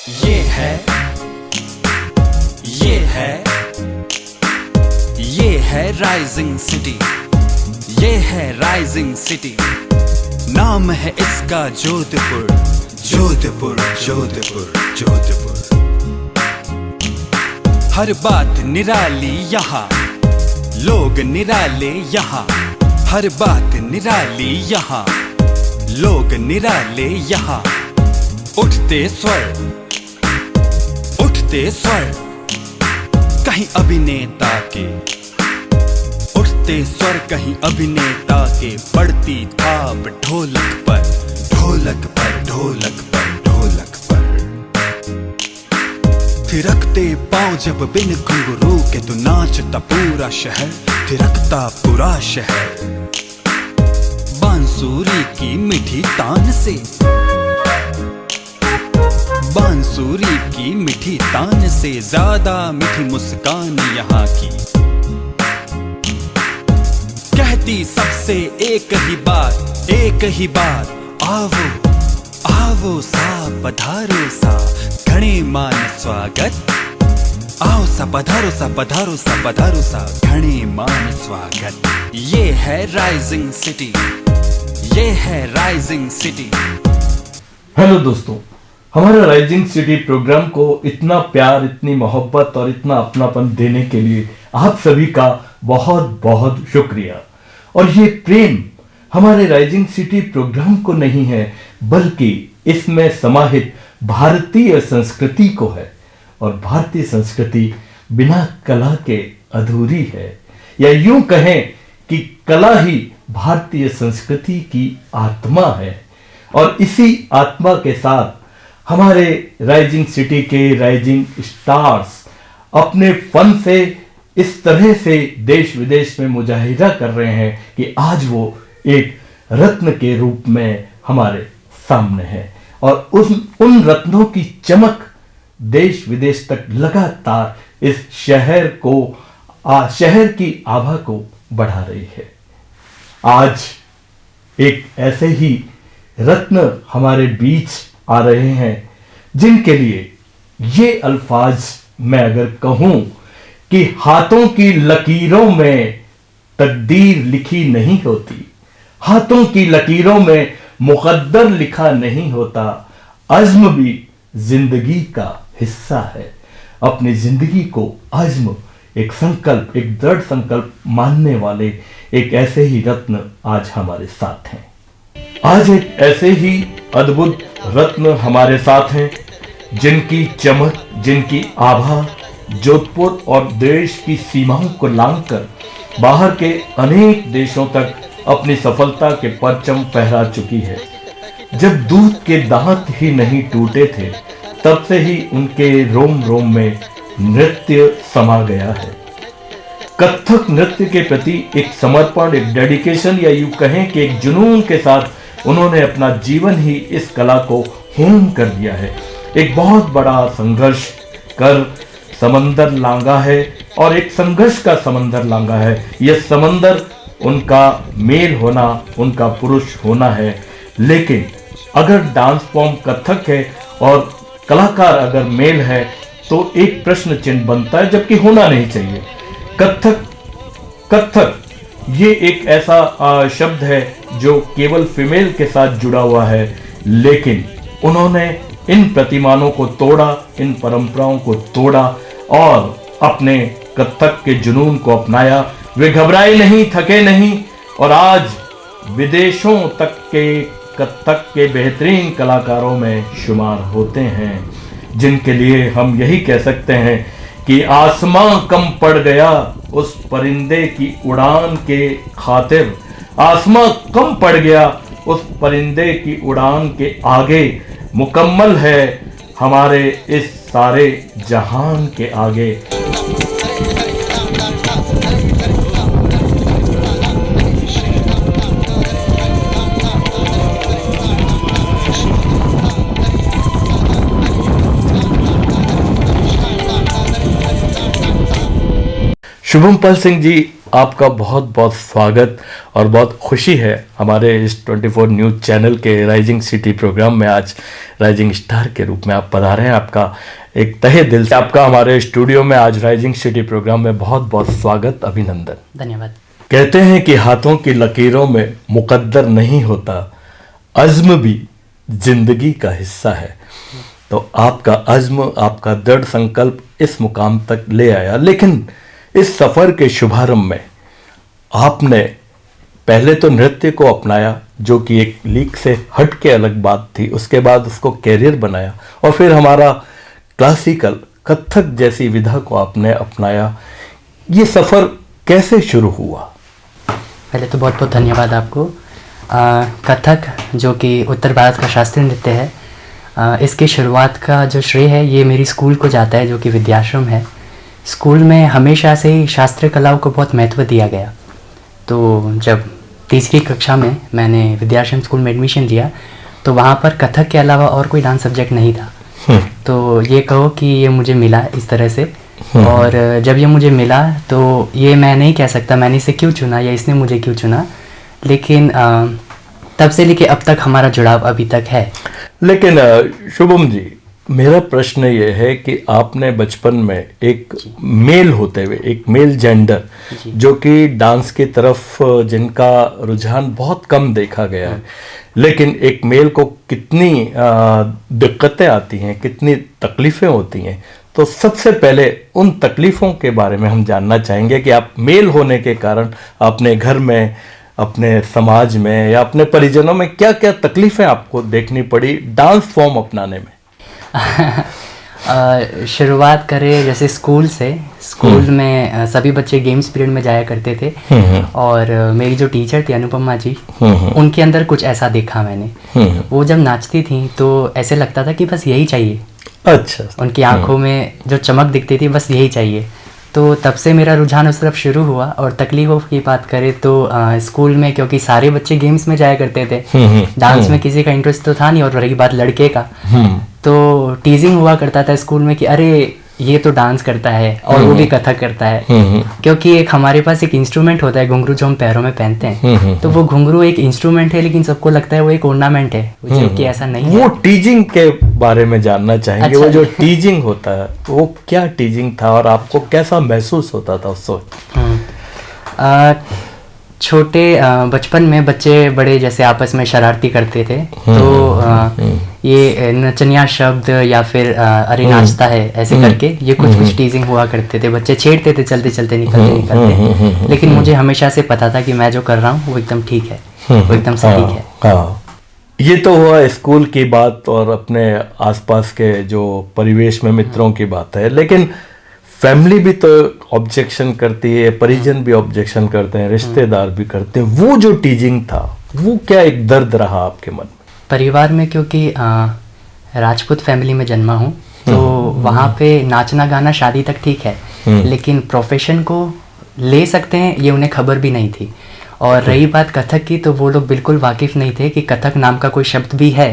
ये है ये है ये है राइजिंग सिटी, ये है राइजिंग सिटी। नाम है इसका जोधपुर, जोधपुर जोधपुर जोधपुर। हर बात निराली यहाँ, लोग निराले यहाँ। हर बात निराली यहाँ, लोग निराले यहाँ। उठते स्वर कहीं अभिनेता के, उठते स्वर कहीं अभिनेता के। पड़ती थाप ढोलक पर, ढोलक पर, ढोलक पर, ढोलक पर। थिरकते पांव जब बिन घुंघरू के, तो नाचता पूरा शहर, थिरकता पूरा शहर। बांसुरी की मीठी तान से, बांसुरी की मीठी तान से ज्यादा मीठी मुस्कान यहाँ की। कहती सबसे एक ही बात, एक ही बात। आवो आवो सा, पधारो सा, घणे मान स्वागत। आओ सा, पधारो सा, पधारो सा, पधारो सा, घणे मान स्वागत। ये है राइजिंग सिटी, ये है राइजिंग सिटी। हेलो दोस्तों, हमारे राइजिंग सिटी प्रोग्राम को इतना प्यार, इतनी मोहब्बत और इतना अपनापन देने के लिए आप सभी का बहुत बहुत शुक्रिया। और ये प्रेम हमारे राइजिंग सिटी प्रोग्राम को नहीं है, बल्कि इसमें समाहित भारतीय संस्कृति को है। और भारतीय संस्कृति बिना कला के अधूरी है, या यूं कहें कि कला ही भारतीय संस्कृति की आत्मा है। और इसी आत्मा के साथ हमारे राइजिंग सिटी के राइजिंग स्टार्स अपने फन से इस तरह से देश विदेश में मुजाहिरा कर रहे हैं कि आज वो एक रत्न के रूप में हमारे सामने है। और उन रत्नों की चमक देश विदेश तक लगातार इस शहर को, शहर की आभा को बढ़ा रही है। आज एक ऐसे ही रत्न हमारे बीच आ रहे हैं, जिनके लिए ये अल्फाज मैं अगर कहूं कि हाथों की लकीरों में तकदीर लिखी नहीं होती, हाथों की लकीरों में मुकद्दर लिखा नहीं होता। अज़्म भी जिंदगी का हिस्सा है। अपनी जिंदगी को अज़्म, एक संकल्प, एक दृढ़ संकल्प मानने वाले एक ऐसे ही रत्न आज हमारे साथ हैं। आज एक ऐसे ही अद्भुत रत्न हमारे साथ हैं, जिनकी चमक, जिनकी आभा जोधपुर और देश की सीमाओं को लांघकर बाहर के अनेक देशों तक अपनी सफलता के परचम फहरा चुकी है। जब दूध के दांत ही नहीं टूटे थे, तब से ही उनके रोम रोम में नृत्य समा गया है। कथक नृत्य के प्रति एक समर्पण, एक डेडिकेशन, या यूं कहें कि एक जुनून के साथ उन्होंने अपना जीवन ही इस कला को होम कर दिया है। एक बहुत बड़ा संघर्ष कर समंदर लांगा है, और एक संघर्ष का समंदर लांगा है। यह समंदर उनका मेल होना, उनका पुरुष होना है। लेकिन अगर डांस फॉर्म कथक है और कलाकार अगर मेल है, तो एक प्रश्न चिन्ह बनता है, जबकि होना नहीं चाहिए। कथक ये एक ऐसा शब्द है जो केवल फीमेल के साथ जुड़ा हुआ है, लेकिन उन्होंने इन प्रतिमानों को तोड़ा, इन परंपराओं को तोड़ा और अपने कथक के जुनून को अपनाया। वे घबराए नहीं, थके नहीं, और आज विदेशों तक के कथक के बेहतरीन कलाकारों में शुमार होते हैं, जिनके लिए हम यही कह सकते हैं कि आसमां कम पड़ गया उस परिंदे की उड़ान के खातिर। आसमां कम पड़ गया उस परिंदे की उड़ान के आगे, मुकम्मल है हमारे इस सारे जहान के आगे। शुभम पाल सिंह जी, आपका बहुत बहुत स्वागत और बहुत खुशी है हमारे इस 24 न्यूज़ चैनल के राइजिंग सिटी प्रोग्राम में। आज राइजिंग स्टार के रूप में आप पधारे हैं। आपका एक तहे दिल से आपका हमारे स्टूडियो में आज राइजिंग सिटी प्रोग्राम में बहुत बहुत स्वागत, अभिनंदन। धन्यवाद। कहते हैं कि हाथों की लकीरों में मुकद्दर नहीं होता, अज़्म भी जिंदगी का हिस्सा है। तो आपका अज़्म, आपका दृढ़ संकल्प इस मुकाम तक ले आया। लेकिन इस सफ़र के शुभारंभ में आपने पहले तो नृत्य को अपनाया, जो कि एक लीक से हट के अलग बात थी। उसके बाद उसको कैरियर बनाया और फिर हमारा क्लासिकल कथक जैसी विधा को आपने अपनाया। ये सफ़र कैसे शुरू हुआ? पहले तो बहुत बहुत धन्यवाद आपको। कथक जो कि उत्तर भारत का शास्त्रीय नृत्य है, इसकी शुरुआत का जो श्रेय है ये मेरी स्कूल को जाता है, जो कि विद्याश्रम है। स्कूल में हमेशा से ही शास्त्रीय कलाओं को बहुत महत्व दिया गया। तो जब तीसरी कक्षा में मैंने विद्याश्रम स्कूल में एडमिशन लिया तो वहाँ पर कथक के अलावा और कोई डांस सब्जेक्ट नहीं था। तो ये कहो कि ये मुझे मिला इस तरह से। और जब ये मुझे मिला तो ये मैं नहीं कह सकता मैंने इसे क्यों चुना या इसने मुझे क्यों चुना, लेकिन तब से लेके अब तक हमारा जुड़ाव अभी तक है। लेकिन शुभम जी, मेरा प्रश्न ये है कि आपने बचपन में एक मेल होते हुए, एक मेल जेंडर जो कि डांस की तरफ जिनका रुझान बहुत कम देखा गया है, लेकिन एक मेल को कितनी दिक्कतें आती हैं, कितनी तकलीफ़ें होती हैं। तो सबसे पहले उन तकलीफ़ों के बारे में हम जानना चाहेंगे कि आप मेल होने के कारण अपने घर में, अपने समाज में या अपने परिजनों में क्या क्या तकलीफ़ें आपको देखनी पड़ी डांस फॉर्म अपनाने में। शुरुआत करें जैसे स्कूल से। स्कूल में सभी बच्चे गेम्स पीरियड में जाया करते थे और मेरी जो टीचर थी अनुपमा जी, उनके अंदर कुछ ऐसा देखा मैंने। वो जब नाचती थी तो ऐसे लगता था कि बस यही चाहिए। अच्छा। उनकी आंखों में जो चमक दिखती थी बस यही चाहिए। तो तब से मेरा रुझान उस तरफ शुरू हुआ। और तकलीफों की बात करें तो स्कूल में क्योंकि सारे बच्चे गेम्स में जाया करते थे, डांस में किसी का इंटरेस्ट तो था नहीं। और रही बात लड़के का, तो टीजिंग हुआ करता था स्कूल में कि अरे ये तो डांस करता है और वो भी कथक करता है। क्योंकि एक हमारे पास एक इंस्ट्रूमेंट होता है घुंघरू, जो हम पैरों में पहनते हैं। तो वो घुंघरू एक इंस्ट्रूमेंट है, लेकिन सबको लगता है वो एक ऑर्नामेंट है, जबकि ऐसा नहीं है। वो टीजिंग के बारे में जानना चाहेंगे। अच्छा। वो जो टीजिंग होता है वो क्या टीजिंग था और आपको कैसा महसूस होता था उस वक्त? छोटे बचपन में बच्चे बड़े जैसे आपस में शरारती करते थे। तो ये नचनिया शब्द या फिर अरे नाचता है ऐसे करके ये कुछ टीजिंग हुआ करते थे। बच्चे छेड़ते थे चलते चलते निकलते। लेकिन मुझे हमेशा से पता था कि मैं जो कर रहा हूँ वो एकदम ठीक है, वो एकदम सही है। हाँ। ये तो हुआ स्कूल की बात और अपने आसपास के जो परिवेश में मित्रों की बात है। लेकिन फैमिली भी तो ऑब्जेक्शन करती है, परिजन भी ऑब्जेक्शन करते हैं, रिश्तेदार भी करते हैं। वो जो टीजिंग था वो क्या एक दर्द रहा आपके मन में? परिवार में क्योंकि राजपूत फैमिली में जन्मा हूँ तो वहाँ पे नाचना गाना शादी तक ठीक है, लेकिन प्रोफेशन को ले सकते हैं ये उन्हें खबर भी नहीं थी। और रही बात कथक की तो वो लोग बिल्कुल वाकिफ नहीं थे कि कथक नाम का कोई शब्द भी है।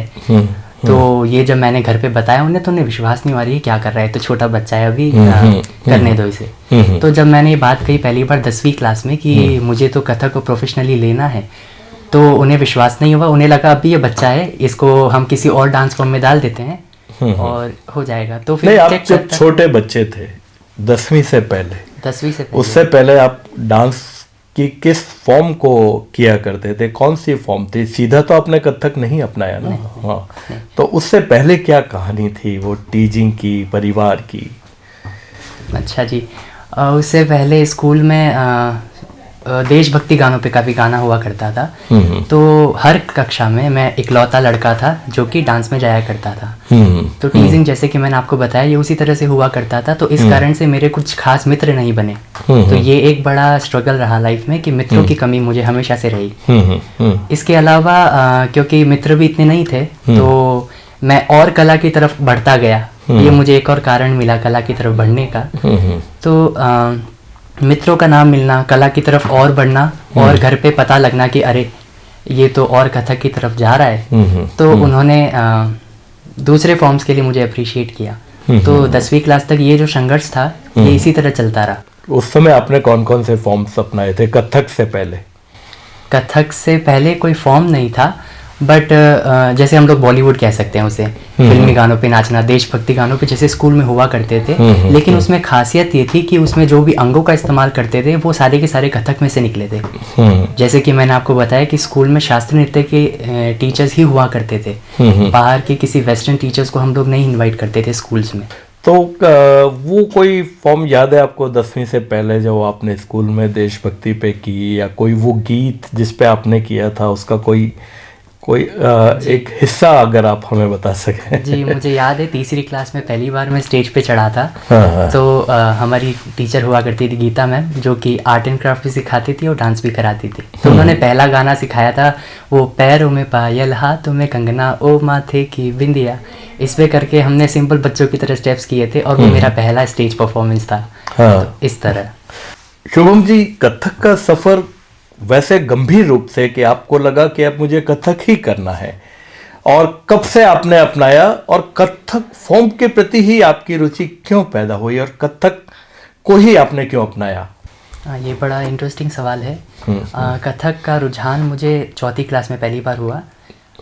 तो ये जब मैंने घर पे बताया उन्हें तो उन्हें विश्वास नहीं हो रही है, क्या कर रहा है, तो छोटा बच्चा है अभी, करने दो इसे। तो जब मैंने ये बात कही पहली बार 10वीं क्लास में कि मुझे तो कथक को प्रोफेशनली लेना है, तो उन्हें विश्वास नहीं हुआ। उन्हें लगा अभी ये बच्चा है, इसको हम किसी और डांस फॉर्म में डाल देते हैं और हो जाएगा। तो फिर आप जब छोटे बच्चे थे 10वीं से पहले, उससे पहले आप डांस कि किस फॉर्म को किया करते थे? कौन सी फॉर्म थी? सीधा तो आपने कथक नहीं अपनाया ना? हाँ। तो उससे पहले क्या कहानी थी वो टीजिंग की, परिवार की? अच्छा जी, उससे पहले स्कूल में देशभक्ति गानों पे काफ़ी गाना हुआ करता था। तो हर कक्षा में मैं इकलौता लड़का था जो कि डांस में जाया करता था। तो टीजिंग जैसे कि मैंने आपको बताया ये उसी तरह से हुआ करता था। तो इस कारण से मेरे कुछ खास मित्र नहीं बने। तो ये एक बड़ा स्ट्रगल रहा लाइफ में कि मित्रों की कमी मुझे हमेशा से रही। इसके अलावा क्योंकि मित्र भी इतने नहीं थे तो मैं और कला की तरफ बढ़ता गया। ये मुझे एक और कारण मिला कला की तरफ बढ़ने का। तो मित्रों का नाम मिलना, कला की तरफ और बढ़ना और घर पे पता लगना कि अरे ये तो और कथक की तरफ जा रहा है। तो उन्होंने दूसरे फॉर्म्स के लिए मुझे अप्रिशिएट किया। तो 10वीं क्लास तक ये जो संघर्ष था ये इसी तरह चलता रहा। उस समय आपने कौन कौन से फॉर्म्स अपनाए थे कथक से पहले? कथक से पहले कोई फॉर्म नहीं था, बट जैसे हम लोग बॉलीवुड कह सकते हैं उसे, फिल्मी गानों पे नाचना, देशभक्ति गानों पे जैसे स्कूल में हुआ करते थे। लेकिन उसमें खासियत ये थी कि उसमें जो भी अंगों का इस्तेमाल करते थे वो सारे के सारे कथक में से निकले थे। जैसे कि मैंने आपको बताया कि स्कूल में शास्त्रीय नृत्य के टीचर्स ही हुआ करते थे, बाहर के किसी वेस्टर्न टीचर्स को हम लोग नहीं इन्वाइट करते थे स्कूल्स में। तो वो कोई फॉर्म याद है आपको 10वीं से पहले जब आपने स्कूल में देशभक्ति पे की, या कोई वो गीत जिस पे आपने किया था उसका कोई एक हिस्सा अगर आप हमें बता सकें? जी, मुझे याद है 3री क्लास में पहली बार मैं स्टेज पे चढ़ा था। तो हमारी टीचर हुआ करती थी गीता मैम, जो कि आर्ट एंड क्राफ्ट भी सिखाती थी और डांस भी कराती थी। तो उन्होंने पहला गाना सिखाया था, वो पैरों में पायल हाथों में कंगना ओ माथे की बिंदिया, इस पे करके हमने सिंपल बच्चों की तरह स्टेप्स किए थे और वो मेरा पहला स्टेज परफॉर्मेंस था। तो इस तरह। शुभम जी, कथक का सफर वैसे गंभीर रूप से कि आपको लगा कि अब मुझे कथक ही करना है, और कब से आपने अपनाया, और कथक फॉर्म के प्रति ही आपकी रुचि क्यों पैदा हुई, और कथक को ही आपने क्यों अपनाया? ये बड़ा इंटरेस्टिंग सवाल है। कथक का रुझान मुझे 4th क्लास में पहली बार हुआ,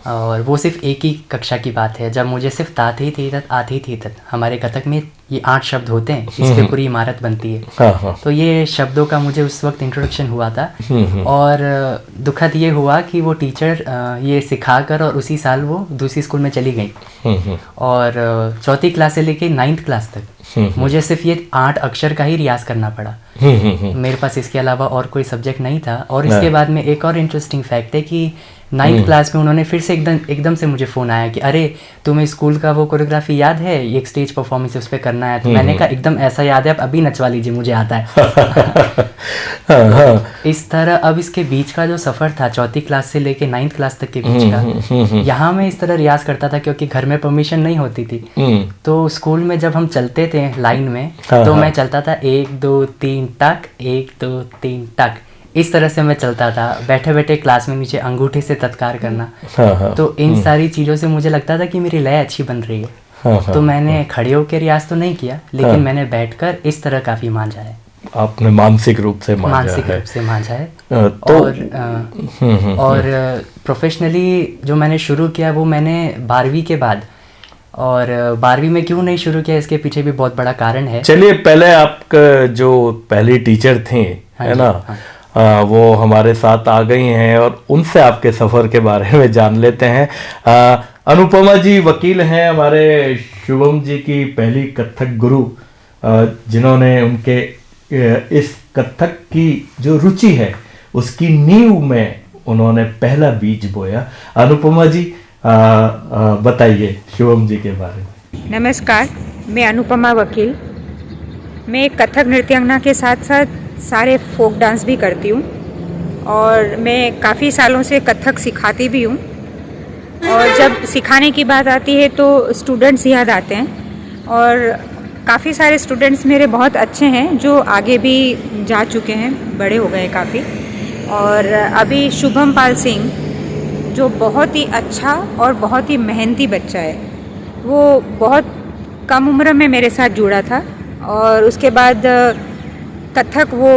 और वो सिर्फ एक ही कक्षा की बात है, जब मुझे सिर्फ आती थी तक। हमारे कथक में ये 8 शब्द होते हैं, इस पे पूरी इमारत बनती है। तो ये शब्दों का मुझे उस वक्त इंट्रोडक्शन हुआ था, और दुखद ये हुआ कि वो टीचर ये सिखाकर और उसी साल वो दूसरी स्कूल में चली गई। और 4th क्लास से लेके 9th क्लास तक मुझे सिर्फ ये 8 अक्षर का ही रियाज करना पड़ा। मेरे पास इसके अलावा और कोई सब्जेक्ट नहीं था। और इसके बाद में एक और इंटरेस्टिंग फैक्ट है कि 9th क्लास में उन्होंने फिर से एकदम से मुझे फ़ोन आया कि अरे तुम्हें स्कूल का वो कोरियोग्राफी याद है, एक स्टेज परफॉर्मेंस उस पर करना है। तो मैंने कहा एकदम ऐसा याद है, आप अभी नचवा लीजिए, मुझे आता है। इस तरह अब इसके बीच का जो सफ़र था 4th क्लास से लेके 9th क्लास तक के बीच का, यहाँ मैं इस तरह रियाज करता था क्योंकि घर में परमिशन नहीं होती थी। तो स्कूल में जब हम चलते थे लाइन में, तो मैं चलता था 1 2 3 टक, 1 2 3 टक, इस तरह से मैं चलता था। बैठे बैठे क्लास में नीचे अंगूठे से तत्कार करना। तो इन सारी चीज़ों से मुझे लगता था कि मेरी लय अच्छी बन रही है। तो मैंने खड़े होकर रियाज तो नहीं किया, लेकिन मैंने बैठकर इस तरह काफ़ी मांझा है। आपने मानसिक रूप से मांझा है। और प्रोफेशनली जो मैंने शुरू किया वो मैंने 12वीं के बाद, और 12वीं में क्यों नहीं शुरू किया इसके पीछे भी बहुत बड़ा कारण है। चलिए, पहले आपका जो पहली टीचर थी, है ना, वो हमारे साथ आ गई हैं और उनसे आपके सफ़र के बारे में जान लेते हैं। अनुपमा जी वकील हैं, हमारे शुभम जी की पहली कथक गुरु, जिन्होंने उनके इस कथक की जो रुचि है उसकी नींव में उन्होंने पहला बीज बोया। अनुपमा जी बताइए शुभम जी के बारे में। नमस्कार, मैं अनुपमा वकील। मैं कथक नृत्यांगना के साथ साथ सारे फोक डांस भी करती हूँ, और मैं काफ़ी सालों से कथक सिखाती भी हूँ। और जब सिखाने की बात आती है तो स्टूडेंट्स याद आते हैं, और काफ़ी सारे स्टूडेंट्स मेरे बहुत अच्छे हैं जो आगे भी जा चुके हैं, बड़े हो गए काफ़ी। और अभी शुभम पाल सिंह जो बहुत ही अच्छा और बहुत ही मेहनती बच्चा है, वो बहुत कम उम्र में मेरे साथ जुड़ा था, और उसके बाद कथक वो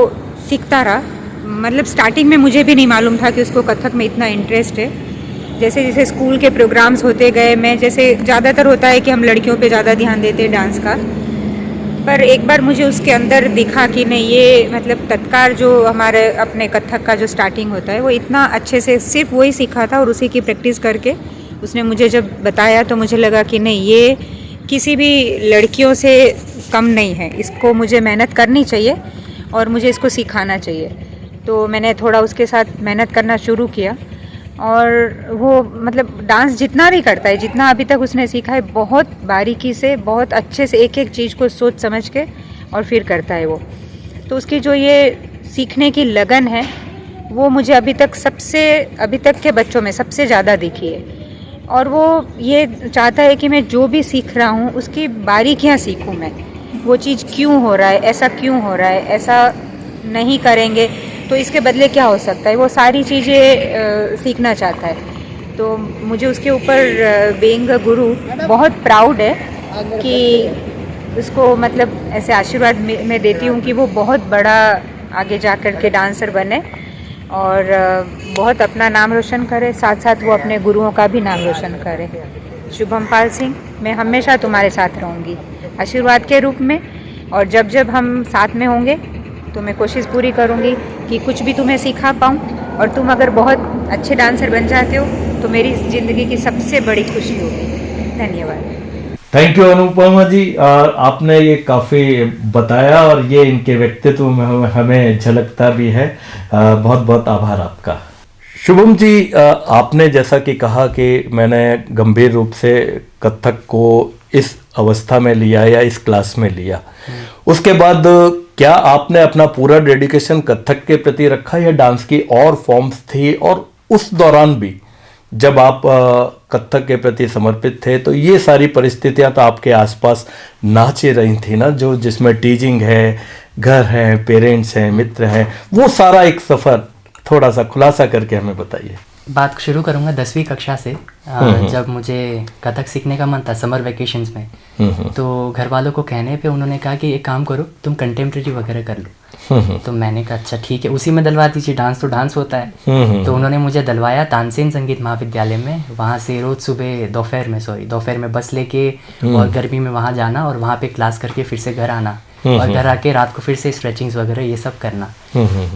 सीखता रहा। मतलब स्टार्टिंग में मुझे भी नहीं मालूम था कि उसको कथक में इतना इंटरेस्ट है। जैसे जैसे स्कूल के प्रोग्राम्स होते गए, मैं जैसे ज़्यादातर होता है कि हम लड़कियों पे ज़्यादा ध्यान देते हैं डांस का, पर एक बार मुझे उसके अंदर दिखा कि नहीं, ये मतलब तत्कार जो हमारे अपने कथक का जो स्टार्टिंग होता है वो इतना अच्छे से सिर्फ वही सीखा था, और उसी की प्रैक्टिस करके उसने मुझे जब बताया तो मुझे लगा कि नहीं, ये किसी भी लड़कियों से कम नहीं है, इसको मुझे मेहनत करनी चाहिए और मुझे इसको सिखाना चाहिए। तो मैंने थोड़ा उसके साथ मेहनत करना शुरू किया, और वो मतलब डांस जितना भी करता है, जितना अभी तक उसने सीखा है, बहुत बारीकी से, बहुत अच्छे से एक एक चीज़ को सोच समझ के और फिर करता है वो। तो उसकी जो ये सीखने की लगन है वो मुझे अभी तक के बच्चों में सबसे ज़्यादा दिखी है। और वो ये चाहता है कि मैं जो भी सीख रहा हूँ उसकी बारीकियाँ सीखूँ, मैं वो चीज़ क्यों हो रहा है, ऐसा क्यों हो रहा है, ऐसा नहीं करेंगे तो इसके बदले क्या हो सकता है, वो सारी चीज़ें सीखना चाहता है। तो मुझे उसके ऊपर बीइंग अ गुरु बहुत प्राउड है कि उसको मतलब ऐसे आशीर्वाद मैं देती हूँ कि वो बहुत बड़ा आगे जा कर के डांसर बने और बहुत अपना नाम रोशन करे, साथ साथ वो अपने गुरुओं का भी नाम रोशन करे। शुभम पाल सिंह, मैं हमेशा तुम्हारे साथ रहूँगी आशीर्वाद के रूप में, और जब जब हम साथ में होंगे तो मैं कोशिश पूरी करूँगी कि कुछ भी तुम्हें सिखा पाऊँ, और तुम अगर बहुत अच्छे डांसर बन जाते हो तो मेरी ज़िंदगी की सबसे बड़ी खुशी होगी। धन्यवाद। थैंक यू अनुपमा जी। और आपने ये काफ़ी बताया और ये इनके व्यक्तित्व में हमें झलकता भी है। बहुत बहुत आभार आपका। शुभम जी, आपने जैसा कि कहा कि मैंने गंभीर रूप से कथक को इस अवस्था में लिया या इस क्लास में लिया, उसके बाद क्या आपने अपना पूरा डेडिकेशन कथक के प्रति रखा या डांस की और फॉर्म्स थी, और उस दौरान भी जब आप कथक के प्रति समर्पित थे तो ये सारी परिस्थितियां तो आपके आसपास नाचे रही थी ना, जो जिसमें टीचिंग है, घर है, पेरेंट्स हैं, मित्र हैं, वो सारा एक सफ़र थोड़ा सा खुलासा करके हमें बताइए। बात शुरू करूँगा 10वीं कक्षा से। जब मुझे कथक सीखने का मन था समर वेकेशंस में, तो घर वालों को कहने पे उन्होंने कहा कि एक काम करो, तुम कंटेम्प्रेरी वगैरह कर लो। तो मैंने कहा अच्छा ठीक है, उसी में डलवा दीजिए, डांस तो डांस होता है। तो उन्होंने मुझे डलवाया तानसेन संगीत महाविद्यालय में। वहाँ से रोज़ सुबह दोपहर में बस लेके और गर्मी में वहाँ जाना और वहाँ पे क्लास करके फिर से घर आना, और घर आके रात को फिर से स्ट्रेचिंग्स वगैरह ये सब करना।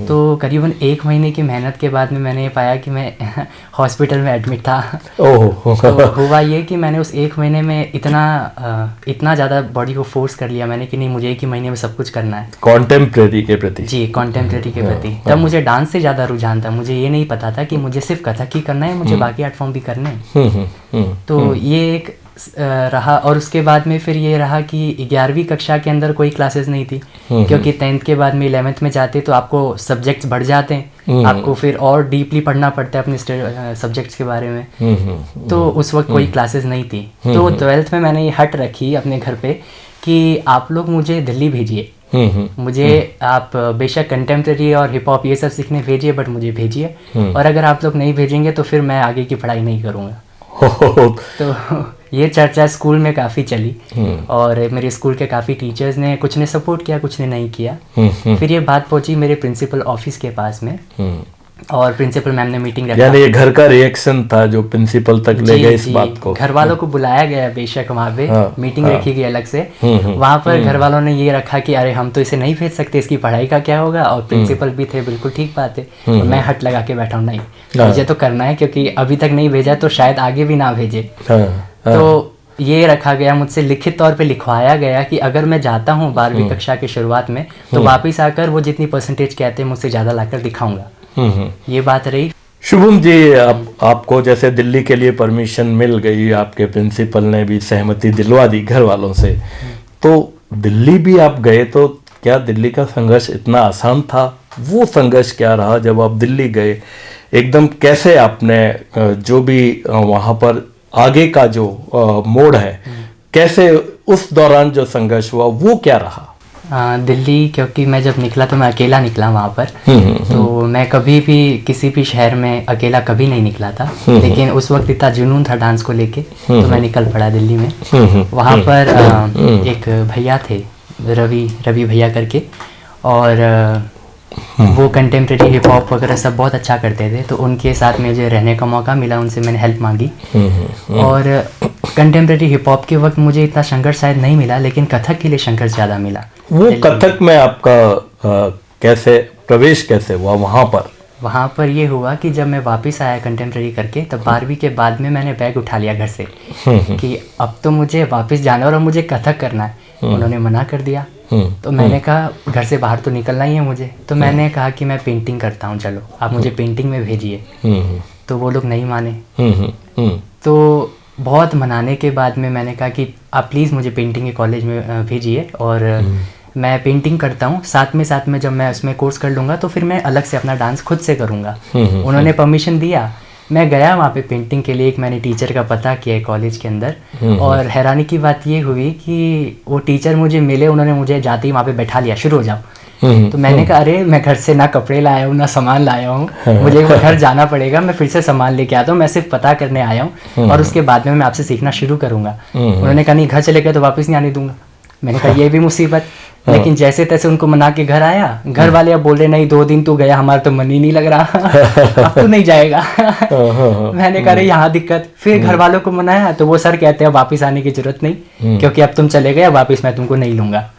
तो करीबन 1 महीने की मेहनत के बाद में मैंने ये पाया कि मैं हॉस्पिटल में एडमिट था। तो हुआ ये कि मैंने उस 1 महीने में इतना ज़्यादा बॉडी को फोर्स कर लिया मैंने कि नहीं, मुझे 1 ही महीने में सब कुछ करना है कॉन्टेम्प्रेरी के प्रति। जी, कॉन्टेम्प्रेरी के प्रति। तब मुझे डांस से ज़्यादा रुझान था, मुझे ये नहीं पता था कि मुझे सिर्फ कथक ही करना है, मुझे बाकी आर्ट फॉर्म भी करने हैं। तो ये एक रहा। और उसके बाद में फिर ये रहा कि 11वीं कक्षा के अंदर कोई क्लासेस नहीं थी, क्योंकि 10th के बाद में 11th में जाते तो आपको सब्जेक्ट्स बढ़ जाते हैं, आपको फिर और डीपली पढ़ना पड़ता है अपने सब्जेक्ट्स के बारे में। तो उस वक्त कोई क्लासेस नहीं थी। तो 12th में मैंने ये हट रखी अपने घर पे कि आप लोग मुझे दिल्ली भेजिए, मुझे आप बेशक कंटेम्प्रेरी और हिप हॉप ये सब सीखने भेजिए, बट मुझे भेजिए, और अगर आप लोग नहीं भेजेंगे तो फिर मैं आगे की पढ़ाई नहीं करूँगा। तो ये चर्चा स्कूल में काफ़ी चली, और मेरे स्कूल के काफ़ी टीचर्स ने, कुछ ने सपोर्ट किया, कुछ ने नहीं किया। फिर ये बात पहुंची मेरे प्रिंसिपल ऑफिस के पास में, और प्रिंसिपल मैम ने मीटिंग रखा। यानी ये घर का रिएक्शन था जो प्रिंसिपल तक ले गए इस बात को। घर वालों को बुलाया गया बेशक, वहाँ पे मीटिंग रखी गई अलग से। वहाँ पर घर वालों ने ये रखा कि अरे हम तो इसे नहीं भेज सकते, इसकी पढ़ाई का क्या होगा। और प्रिंसिपल भी थे, बिल्कुल ठीक बात है। और मैं हट लगा के बैठा हूँ, नहीं मुझे तो करना है, क्योंकि अभी तक नहीं भेजा तो शायद आगे भी ना भेजे। तो ये रखा गया, मुझसे लिखित तौर पे लिखवाया गया कि अगर मैं जाता हूँ 12वीं कक्षा के शुरुआत में, तो वापस आकर वो जितनी परसेंटेज कहते हैं मुझसे ज़्यादा लाकर दिखाऊंगा। ये बात रही। शुभम जी, आपको जैसे दिल्ली के लिए परमिशन मिल गई, आपके प्रिंसिपल ने भी सहमति दिलवा दी घर वालों से, तो दिल्ली भी आप गए, तो क्या दिल्ली का संघर्ष इतना आसान था? वो संघर्ष क्या रहा जब आप दिल्ली गए? एकदम कैसे आपने जो भी वहाँ पर आगे का जो मोड़ है, कैसे उस दौरान जो संघर्ष हुआ वो क्या रहा? दिल्ली, क्योंकि मैं जब निकला तो मैं अकेला निकला वहाँ पर। तो मैं कभी भी किसी भी शहर में अकेला कभी नहीं निकला था, लेकिन उस वक्त इतना जुनून था डांस को लेके, तो मैं निकल पड़ा दिल्ली में। वहाँ पर एक भैया थे, रवि भैया करके, और वो कंटेम्प्रेरी हिप हॉप वगैरह सब बहुत अच्छा करते थे। तो उनके साथ मुझे रहने का मौका मिला, उनसे मैंने हेल्प मांगी। और कंटेम्प्रेरी हिप हॉप के वक्त मुझे इतना संघर्ष शायद नहीं मिला, लेकिन कथक के लिए संघर्ष ज़्यादा मिला। वो कथक में आपका कैसे प्रवेश कैसे हुआ वहाँ पर? ये हुआ कि जब मैं वापस आया कंटेम्प्रेरी करके, तब 12वीं के बाद में मैंने बैग उठा लिया घर से कि अब तो मुझे वापस जाना है और मुझे कथक करना है। उन्होंने मना कर दिया। तो मैंने कहा घर से बाहर तो निकलना ही है मुझे। तो मैंने कहा कि मैं पेंटिंग करता हूँ, चलो आप मुझे पेंटिंग में भेजिए। तो वो लोग नहीं माने। तो बहुत मनाने के बाद में मैंने कहा कि आप प्लीज़ मुझे पेंटिंग के कॉलेज में भेजिए, और मैं पेंटिंग करता हूँ, साथ में जब मैं उसमें कोर्स कर लूँगा तो फिर मैं अलग से अपना डांस खुद से करूँगा। उन्होंने परमिशन दिया। मैं गया वहाँ पे पेंटिंग के लिए, एक मैंने टीचर का पता किया है कॉलेज के अंदर, और हैरानी की बात ये हुई कि वो टीचर मुझे मिले, उन्होंने मुझे जाते ही वहाँ पे बैठा लिया, शुरू हो जाओ। तो मैंने कहा अरे मैं घर से ना कपड़े लाया हूँ ना सामान लाया हूँ, मुझे घर जाना पड़ेगा, मैं फिर से सामान लेके आता हूँ, मैं सिर्फ पता करने आया हूँ, और उसके बाद में मैं आपसे सीखना शुरू करूँगा। उन्होंने कहा नहीं, घर चले गए तो वापस नहीं आने दूंगा। मैंने कहा ये भी मुसीबत। लेकिन जैसे तैसे उनको मना के घर आया, घर वाले अब बोल रहे नहीं 2 दिन तू गया, हमारा तो मन ही नहीं लग रहा अब तू नहीं जाएगा। मैंने कहा यहाँ दिक्कत। फिर घर वालों को मनाया तो वो सर कहते हैं वापिस आने की जरूरत नहीं, क्योंकि अब तुम चले गए, वापिस मैं तुमको नहीं लूंगा।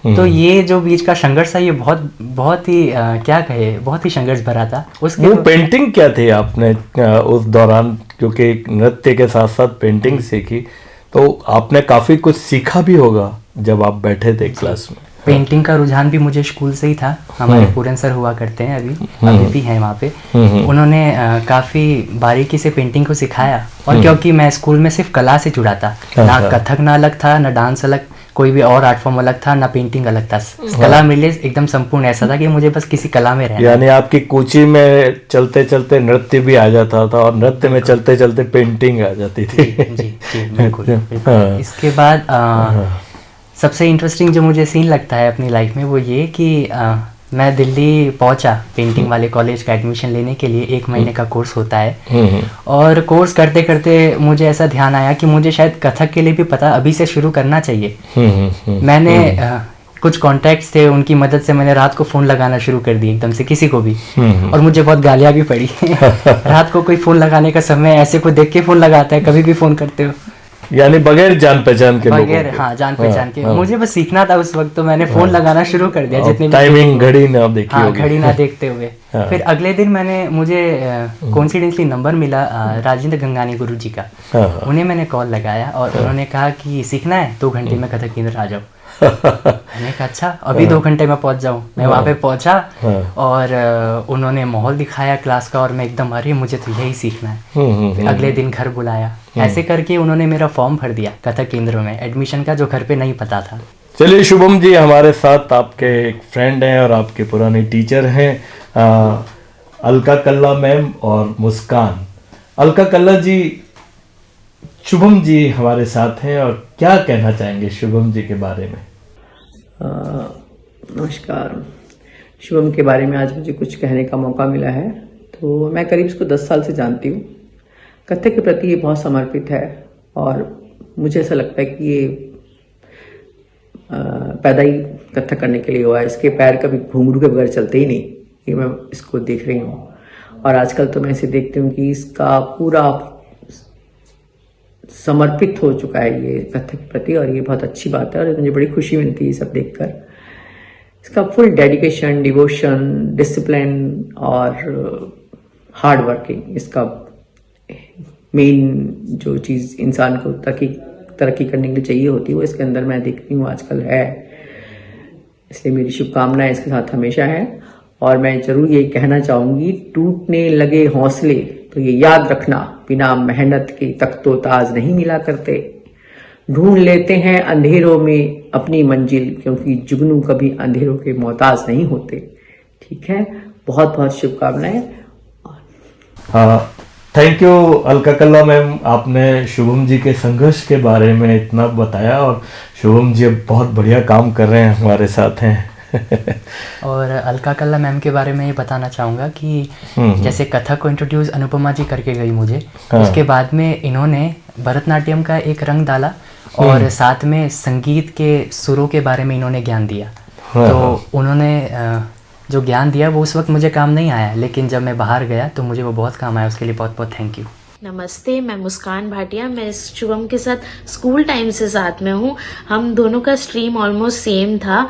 तो ये जो बीच का संघर्ष है ये बहुत ही क्या कहे, बहुत ही संघर्ष भरा था। उसके वो पेंटिंग क्या थी आपने उस दौरान, क्योंकि नृत्य के साथ साथ पेंटिंग सीखी, तो आपने काफी कुछ सीखा भी होगा जब आप बैठे थे क्लास में। पेंटिंग का रुझान भी मुझे स्कूल से ही था। हमारे पूरन सर हुआ करते हैं, अभी भी हैं वहाँ पे। उन्होंने काफ़ी बारीकी से पेंटिंग को सिखाया। और क्योंकि मैं स्कूल में सिर्फ कला से जुड़ा था, ना कथक ना अलग था, ना डांस अलग, कोई भी और आर्ट फॉर्म अलग था, ना पेंटिंग अलग था। कला मेरे लिए एकदम संपूर्ण ऐसा था कि मुझे बस किसी कला में रहना। यानी आपकी कूची में चलते चलते नृत्य भी आ जाता था और नृत्य में चलते चलते पेंटिंग आ जाती थी। जी बिल्कुल। इसके बाद सबसे इंटरेस्टिंग जो मुझे सीन लगता है अपनी लाइफ में वो ये कि मैं दिल्ली पहुंचा पेंटिंग वाले कॉलेज का एडमिशन लेने के लिए। 1 महीने का कोर्स होता है। और कोर्स करते करते मुझे ऐसा ध्यान आया कि मुझे शायद कथक के लिए भी पता अभी से शुरू करना चाहिए। मैंने कुछ कॉन्टैक्ट्स थे, उनकी मदद से मैंने रात को फ़ोन लगाना शुरू कर दिया एकदम से किसी को भी। और मुझे बहुत गालियाँ भी पड़ी रात को कोई फ़ोन लगाने का समय, ऐसे कोई देख के फ़ोन लगाता है, कभी भी फ़ोन करते हो, यानी बगैर जान पहचान के लोगों बगैर, हाँ जान पहचान के। मुझे बस सीखना था उस वक्त, तो मैंने फोन लगाना शुरू कर दिया। जितने टाइमिंग घड़ी ना देखी हाँ होगी। घड़ी ना देखते हुए। फिर अगले दिन मुझे कोइंसिडेंटली नंबर मिला राजेंद्र गंगानी गुरु जी का। उन्हें मैंने कॉल लगाया और उन्होंने कहा कि सीखना है 2 घंटे में कथक केंद्र आ जाओ। मैंने कहा अच्छा, अभी 2 घंटे में पहुंच जाऊं। मैं वहाँ पे पहुंचा और उन्होंने माहौल दिखाया क्लास का और मैं एकदम, अरे मुझे तो यही सीखना है। फिर अगले दिन घर बुलाया। ऐसे करके उन्होंने मेरा फॉर्म भर दिया कथक केंद्र में एडमिशन का, जो घर पे नहीं पता था। चलिए शुभम जी, हमारे साथ आपके एक फ्रेंड हैं और आपके पुराने टीचर हैं अलका कल्ला मैम और मुस्कान। अलका कल्ला जी, शुभम जी हमारे साथ हैं और क्या कहना चाहेंगे शुभम जी के बारे में? नमस्कार। शुभम के बारे में आज मुझे कुछ कहने का मौका मिला है। तो मैं करीब इसको 10 साल से जानती हूँ। कथक के प्रति ये बहुत समर्पित है और मुझे ऐसा लगता है कि ये पैदा ही कथक करने के लिए हुआ है। इसके पैर कभी घुंघरू के बगैर चलते ही नहीं, ये मैं इसको देख रही हूँ। और आजकल तो मैं इसे देखती हूँ कि इसका पूरा समर्पित हो चुका है ये कथक के प्रति, और ये बहुत अच्छी बात है और मुझे बड़ी खुशी मिलती है ये सब देखकर। इसका फुल डेडिकेशन, डिवोशन, डिसिप्लिन और हार्ड वर्किंग, इसका मेन जो चीज़ इंसान को तरक्की करने के लिए चाहिए होती है वो इसके अंदर मैं देखती हूँ आजकल है। इसलिए मेरी शुभकामनाएं इसके साथ हमेशा है। और मैं जरूर ये कहना चाहूँगी, टूटने लगे हौसले तो ये याद रखना, बिना मेहनत के तख्तो ताज नहीं मिला करते। ढूंढ लेते हैं अंधेरों में अपनी मंजिल, क्योंकि जुगनू कभी अंधेरों के मोहताज नहीं होते। ठीक है, बहुत बहुत शुभकामनाएं। हाँ, thank you Alka Kalla ma'am, आपने शुभम जी के संघर्ष के बारे में इतना बताया और शुभम जी अब बहुत बढ़िया काम कर रहे हैं, हमारे साथ हैं। और अलका कल्ला मैम के बारे में ये बताना चाहूँगा कि जैसे कथक को इंट्रोड्यूस अनुपमा जी करके गई मुझे, उसके बाद में इन्होंने भरतनाट्यम का एक रंग डाला और साथ में संगीत के सुरों के बारे में इन्होंने ज्ञान दिया। तो उन्होंने जो ज्ञान दिया वो उस वक्त मुझे काम नहीं आया, लेकिन जब मैं बाहर गया तो मुझे वो बहुत काम आया। उसके लिए बहुत बहुत थैंक यू। नमस्ते, मैं मुस्कान भाटिया। मैं शुभम के साथ स्कूल टाइम से साथ में हूँ। हम दोनों का स्ट्रीम ऑलमोस्ट सेम था,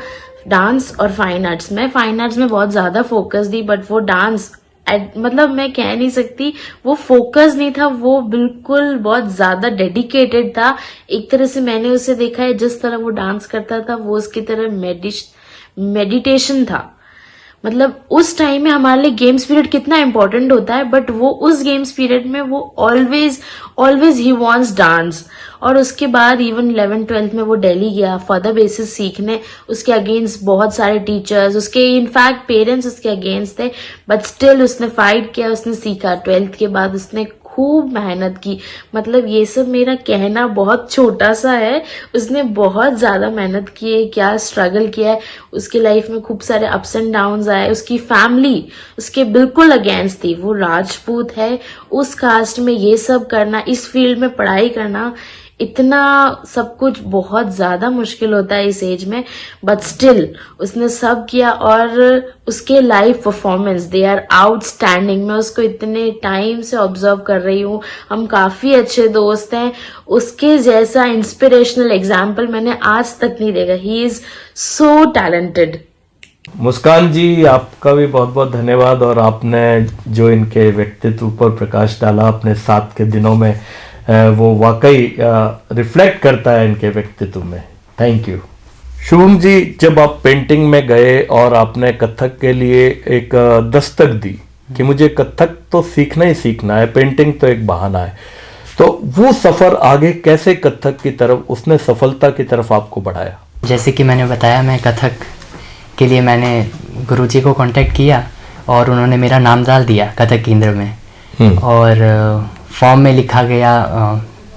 डांस और फाइन आर्ट्स। मैं फाइन आर्ट्स में बहुत ज़्यादा फोकस दी, बट वो डांस मतलब मैं कह नहीं सकती वो फोकस नहीं था, वो बिल्कुल बहुत ज़्यादा डेडिकेटेड था। एक तरह से मैंने उसे देखा है, जिस तरह वो डांस करता था वो उसकी तरह मेडिटेशन था। मतलब उस टाइम में हमारे लिए गेम्स पीरियड कितना इंपॉर्टेंट होता है, बट वो उस गेम्स पीरियड में वो ऑलवेज ही वांट्स डांस। और उसके बाद इवन 11th-12th में वो दिल्ली गया फर्दर बेसिस सीखने। उसके अगेंस्ट बहुत सारे टीचर्स, उसके इनफैक्ट पेरेंट्स उसके अगेंस्ट थे, बट स्टिल उसने फाइट किया, उसने सीखा। 12th के बाद उसने खूब मेहनत की। मतलब ये सब मेरा कहना बहुत छोटा सा है, उसने बहुत ज़्यादा मेहनत की है, क्या स्ट्रगल किया है। उसकी लाइफ में खूब सारे अप्स एंड डाउन्स आए। उसकी फैमिली उसके बिल्कुल अगेंस्ट थी, वो राजपूत है, उस कास्ट में ये सब करना, इस फील्ड में पढ़ाई करना इतना सब कुछ बहुत ज्यादा मुश्किल होता है इस एज में, बट स्टिल उसने सब किया और उसके live performance they are outstanding. मैं उसको इतने टाइम से ऑब्जर्व कर रही हूँ, हम काफी अच्छे दोस्त हैं। उसके जैसा इंस्पिरेशनल एग्जाम्पल मैंने आज तक नहीं देखा। He is so talented. मुस्कान जी, आपका भी बहुत बहुत धन्यवाद, और आपने जो इनके व्यक्तित्व पर प्रकाश डाला अपने साथ के दिनों में, वो वाकई रिफ्लेक्ट करता है इनके व्यक्तित्व में। Thank you. शुभम जी, जब आप पेंटिंग में गए और आपने कथक के लिए एक दस्तक दी कि मुझे कथक तो सीखना ही सीखना है, पेंटिंग तो एक बहाना है, तो वो सफर आगे कैसे कथक की तरफ, उसने सफलता की तरफ आपको बढ़ाया? जैसे कि मैंने बताया, मैं कथक के लिए मैंने गुरुजी को कांटेक्ट किया और उन्होंने मेरा नाम डाल दिया कथक केंद्र में। और फॉर्म में लिखा गया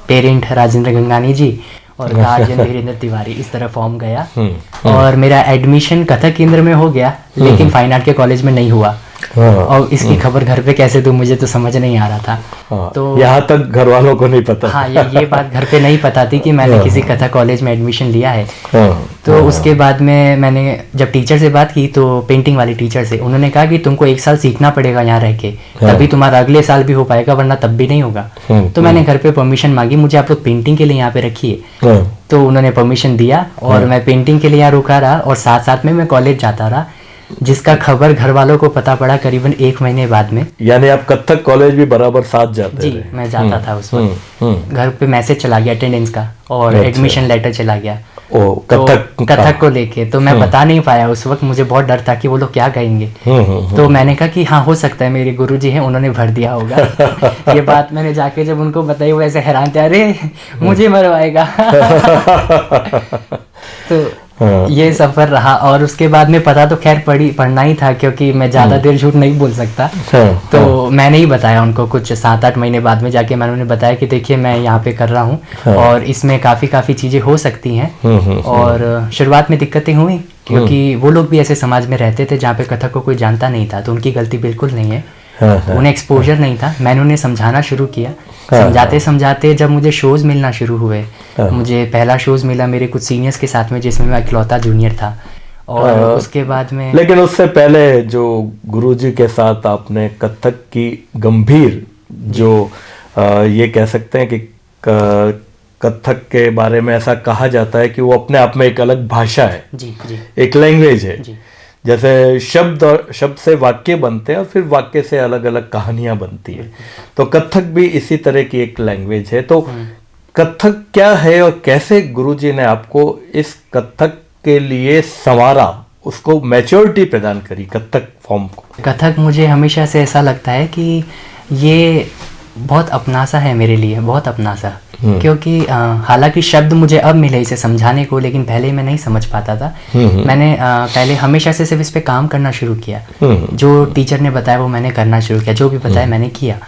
पेरेंट राजेंद्र गंगानी जी और गार्जियन धीरेन्द्र तिवारी, इस तरह फॉर्म गया। और मेरा एडमिशन कथक केंद्र में हो गया, लेकिन फाइन आर्ट के कॉलेज में नहीं हुआ। और इसकी खबर घर पे कैसे दूं, मुझे तो समझ नहीं आ रहा था। तो यहाँ तक घर वालों को नहीं पता। हाँ, ये बात घर पे नहीं पता थी कि मैंने किसी कथक कॉलेज में एडमिशन लिया है। तो उसके बाद में मैंने जब टीचर से बात की, तो पेंटिंग वाली टीचर से, उन्होंने कहा कि तुमको 1 साल सीखना पड़ेगा यहाँ रह के, तभी तुम्हारा अगले साल भी हो पाएगा, वरना तब भी नहीं होगा। तो मैंने घर पे परमिशन मांगी, मुझे आप लोग पेंटिंग के लिए यहाँ पे रखिए। तो उन्होंने परमिशन दिया और मैं पेंटिंग के लिए यहाँ रुका रहा, और साथ साथ में मैं कॉलेज जाता रहा, जिसका खबर घर वालों को पता पड़ा करीबन 1 महीने बाद में। यानी आप कथक कॉलेज भी बराबर साथ जाते जी, मैं जाता था उस वक्त। घर पे मैसेज चला गया अटेंडेंस का, और एडमिशन लेटर चला गया कथक को लेके। तो मैं बता नहीं पाया उस वक्त, मुझे बहुत डर था कि वो लोग क्या कहेंगे। तो मैंने कहा कि हाँ, हो सकता है मेरे गुरुजी हैं, उन्होंने भर दिया होगा। ये बात मैंने जाके जब उनको बताई, वो ऐसे हैरान थे, अरे मुझे मरवाएगा। तो ये सफर रहा। और उसके बाद में पता तो खैर पढ़ना ही था, क्योंकि मैं ज्यादा देर झूठ नहीं बोल सकता। तो मैंने ही बताया उनको, कुछ 7-8 महीने बाद में जाके मैंने उन्हें बताया कि देखिए मैं यहाँ पे कर रहा हूँ और इसमें काफी चीजें हो सकती हैं। और शुरुआत में दिक्कतें हुई, क्योंकि वो लोग भी ऐसे समाज में रहते थे जहाँ पे कथक को कोई जानता नहीं था, तो उनकी गलती बिल्कुल नहीं है। उन्हें एक्सपोजर नहीं था। मैंने उन्हें समझाना शुरू किया। समझाते समझाते जब मुझे शोज मिलना शुरू हुए, मुझे पहला शोज मिला मेरे कुछ सीनियर्स के साथ में, जिसमें मैं इकलौता जूनियर था। और उसके बाद में, लेकिन उससे पहले जो गुरुजी के साथ आपने कथक की गंभीर, जो ये कह सकते हैं कि कथक के बारे में ऐसा कहा जाता है कि वो अपने आप में एक अलग भाषा है, एक लैंग्वेज है। जैसे शब्द से वाक्य बनते हैं और फिर वाक्य से अलग अलग कहानियां बनती है, तो कथक भी इसी तरह की एक लैंग्वेज है। तो कथक क्या है और कैसे गुरुजी ने आपको इस कथक के लिए संवारा, उसको मैच्योरिटी प्रदान करी कथक फॉर्म को? कथक मुझे हमेशा से ऐसा लगता है कि ये बहुत अपना सा है मेरे लिए, बहुत अपना सा। क्योंकि हालांकि शब्द मुझे अब मिले इसे समझाने को, लेकिन पहले मैं नहीं समझ पाता था। मैंने पहले हमेशा से सिर्फ इस पे काम करना शुरू किया। जो टीचर ने बताया वो मैंने करना शुरू किया, जो भी बताया मैंने किया।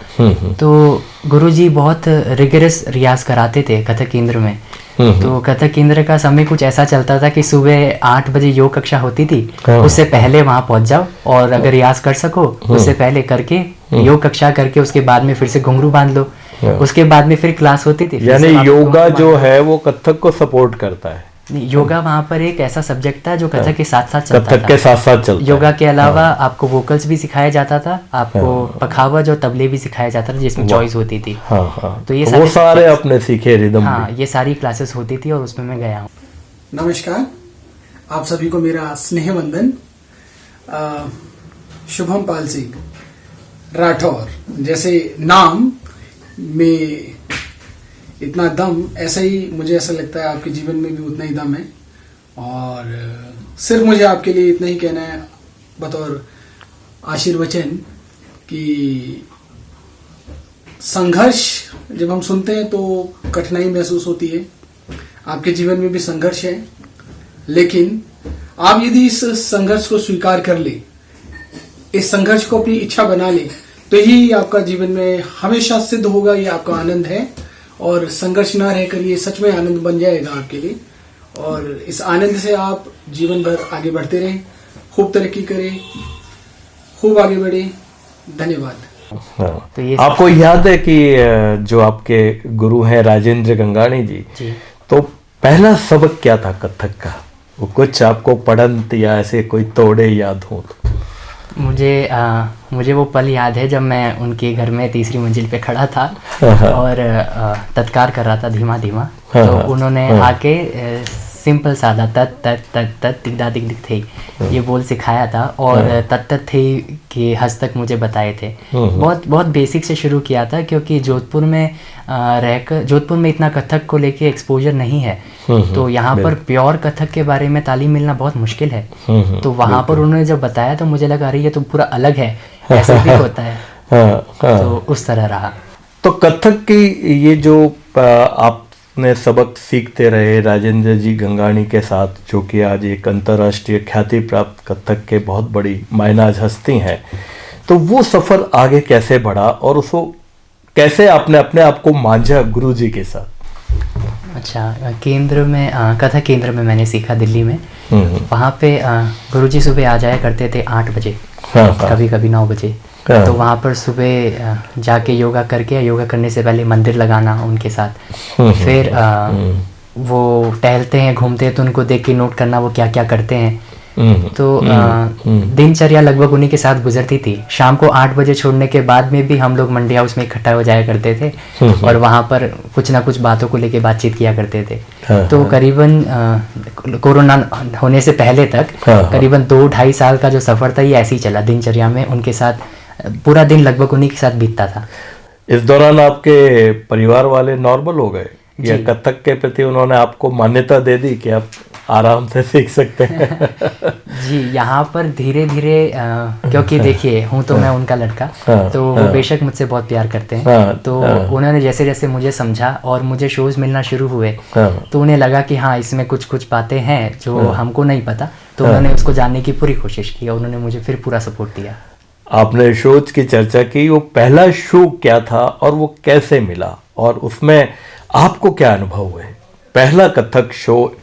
तो गुरुजी बहुत रिगरस रियाज कराते थे कथक केंद्र में। तो कथक केंद्र का समय कुछ ऐसा चलता था कि सुबह 8 बजे योग कक्षा होती थी, उससे पहले वहां पहुंच जाओ, और अगर रियाज कर सको उससे पहले करके योग कक्षा करके उसके बाद में फिर से घुंघरू बांध लो, उसके बाद में फिर क्लास होती थी। यानी योगा जो है वो कथक को सपोर्ट करता है। योगा वहाँ पर एक ऐसा सब्जेक्ट था जो कथक के साथ साथ चलता था। कथक के साथ साथ चलता। योगा के अलावा आपको वोकल्स भी सिखाया जाता था, आपको पखावज और तबले भी सिखाया जाता था, जिसमें चॉइस होती थी। तो ये वो सारे अपने सीखे रिदम। हाँ, ये सारी क्लासेस होती थी और उसमें मैं गया हूँ। नमस्कार, आप सभी को मेरा स्नेह वंदन। शुभम पाल सिंह राठौर, जैसे नाम में इतना दम, ऐसा ही मुझे ऐसा लगता है आपके जीवन में भी उतना ही दम है। और सिर्फ मुझे आपके लिए इतना ही कहना है बतौर आशीर्वचन कि संघर्ष जब हम सुनते हैं तो कठिनाई महसूस होती है। आपके जीवन में भी संघर्ष है, लेकिन आप यदि इस संघर्ष को स्वीकार कर ले, इस संघर्ष को अपनी इच्छा बना ले, तो यही आपका जीवन में हमेशा सिद्ध होगा ये आपका आनंद है। और संघर्ष ना रहकर ये सच में आनंद बन जाएगा आपके लिए। और इस आनंद से आप जीवन भर आगे बढ़ते रहें, खूब तरक्की करें, खूब आगे बढ़े। धन्यवाद। हाँ। तो ये आपको याद है कि जो आपके गुरु हैं राजेंद्र गंगाणी जी, जी तो पहला सबक क्या था कथक का? वो कुछ आपको पढ़ंत या ऐसे कोई तोड़े याद हो तो? मुझे वो पल याद है जब मैं उनके घर में तीसरी मंजिल पे खड़ा था और तत्कार कर रहा था धीमा धीमा। तो उन्होंने आके सिंपल सादा तत तत तत तत दिग्दा दिग दिग थे ये बोल सिखाया था और तत तत थे के हज तक मुझे बताए थे। बहुत बहुत बेसिक से शुरू किया था क्योंकि जोधपुर में रहकर जोधपुर में इतना कथक को लेके एक्सपोजर नहीं है, तो यहाँ पर प्योर कथक के बारे में तालीम मिलना बहुत मुश्किल है। तो वहाँ पर उन्होंने जब बताया तो मुझे लगा अरे ये तो पूरा अलग है, ऐसे भी होता है। तो उस तरह रहा। तो कथक की ये जो आपने सबक सीखते रहे राजेंद्र जी गंगाणी के साथ, जो कि आज एक अंतर्राष्ट्रीय ख्याति प्राप्त कथक के बहुत बड़ी मायनाज हस्ती हैं, तो वो सफर आगे कैसे बढ़ा और उसको कैसे आपने अपने आप को मांझा गुरु जी के साथ? अच्छा, केंद्र में कथक केंद्र में मैंने सीखा दिल्ली में। वहाँ पे गुरुजी सुबह आ जाया करते थे 8 बजे, कभी कभी 9 बजे। तो वहाँ पर सुबह जाके योगा करके, योगा करने से पहले मंदिर लगाना उनके साथ, फिर वो टहलते हैं घूमते हैं तो उनको देख के नोट करना वो क्या क्या करते हैं। तो दिनचर्या लगभग उन्हीं के साथ गुजरती थी। शाम को 8 बजे छोड़ने के बाद में भी हम लोग मंडी हाउस में इकट्ठा हो जाया करते थे और वहाँ पर कुछ ना कुछ बातों को लेके बातचीत किया करते थे। तो करीबन कोरोना होने से पहले तक करीबन 2-2.5 साल का जो सफ़र था ये ऐसे ही चला। दिनचर्या में उनके साथ पूरा दिन लगभग उन्हीं के साथ बीतता था। इस दौरान आपके परिवार वाले नॉर्मल हो गए या कथक के प्रति उन्होंने आपको मान्यता दे दी कि आप आराम से सीख सकते हैं? जी, यहाँ पर धीरे धीरे क्योंकि देखिए हूँ तो मैं उनका लड़का, तो वो बेशक मुझसे बहुत प्यार करते हैं। तो उन्होंने जैसे जैसे मुझे समझा और मुझे शोज मिलना शुरू हुए तो उन्हें लगा कि हाँ इसमें कुछ कुछ बातें हैं जो हमको नहीं पता, तो उन्होंने उसको जानने की पूरी कोशिश की और उन्होंने मुझे फिर पूरा सपोर्ट दिया। आपने शोज की चर्चा की, वो पहला शो क्या था और वो कैसे मिला और उसमें आपको क्या अनुभव हुए? पहला कथक शो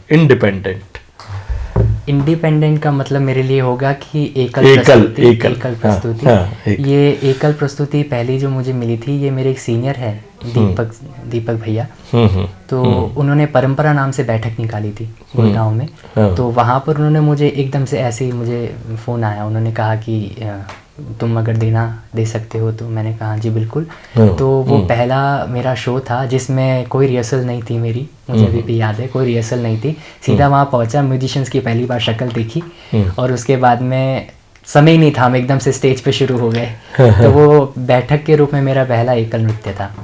इंडिपेंडेंट का मतलब मेरे लिए होगा कि एकल प्रस्तुति। ये एकल प्रस्तुति पहली जो मुझे मिली थी, ये मेरे एक सीनियर है दीपक भैया। तो उन्होंने परंपरा नाम से बैठक निकाली थी गुड़गांव में। तो वहाँ पर उन्होंने मुझे एकदम से ऐसे ही मुझे फ़ोन आया, उन्होंने कहा कि तुम अगर दे सकते हो, तो मैंने कहा जी बिल्कुल। तो वो पहला मेरा शो था जिसमें कोई रिहर्सल नहीं थी मेरी, मुझे अभी भी याद है, कोई रिहर्सल नहीं थी। सीधा वहाँ पहुँचा, म्यूजिशियंस की पहली बार शक्ल देखी और उसके बाद में समय ही नहीं था, हम एकदम से स्टेज पे शुरू हो गए। तो वो बैठक के रूप में मेरा पहला एकल नृत्य था।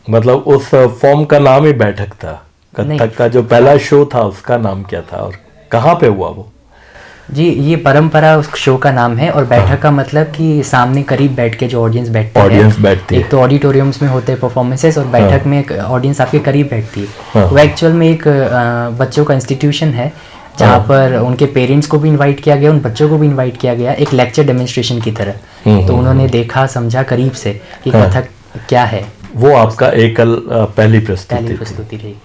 मतलब उस फॉर्म का नाम ही बैठक था? कथक का जो पहला शो था उसका नाम क्या था और कहाँ पे हुआ वो? जी, ये परंपरा उस शो का नाम है और बैठक का मतलब कि सामने करीब बैठ के जो ऑडियंस बैठती है। एक तो ऑडिटोरियम्स में होते हैं परफॉर्मेंसेस और बैठक में एक ऑडियंस आपके करीब बैठती है। वो एक्चुअल में एक बच्चों का इंस्टीट्यूशन है जहाँ पर उनके पेरेंट्स को भी इनवाइट किया गया, उन बच्चों को भी इनवाइट किया गया, एक लेक्चर डेमोन्स्ट्रेशन की तरह। तो उन्होंने देखा समझा करीब से कि कथक क्या है। वो आपका एकल पहली प्रस्तुति रही।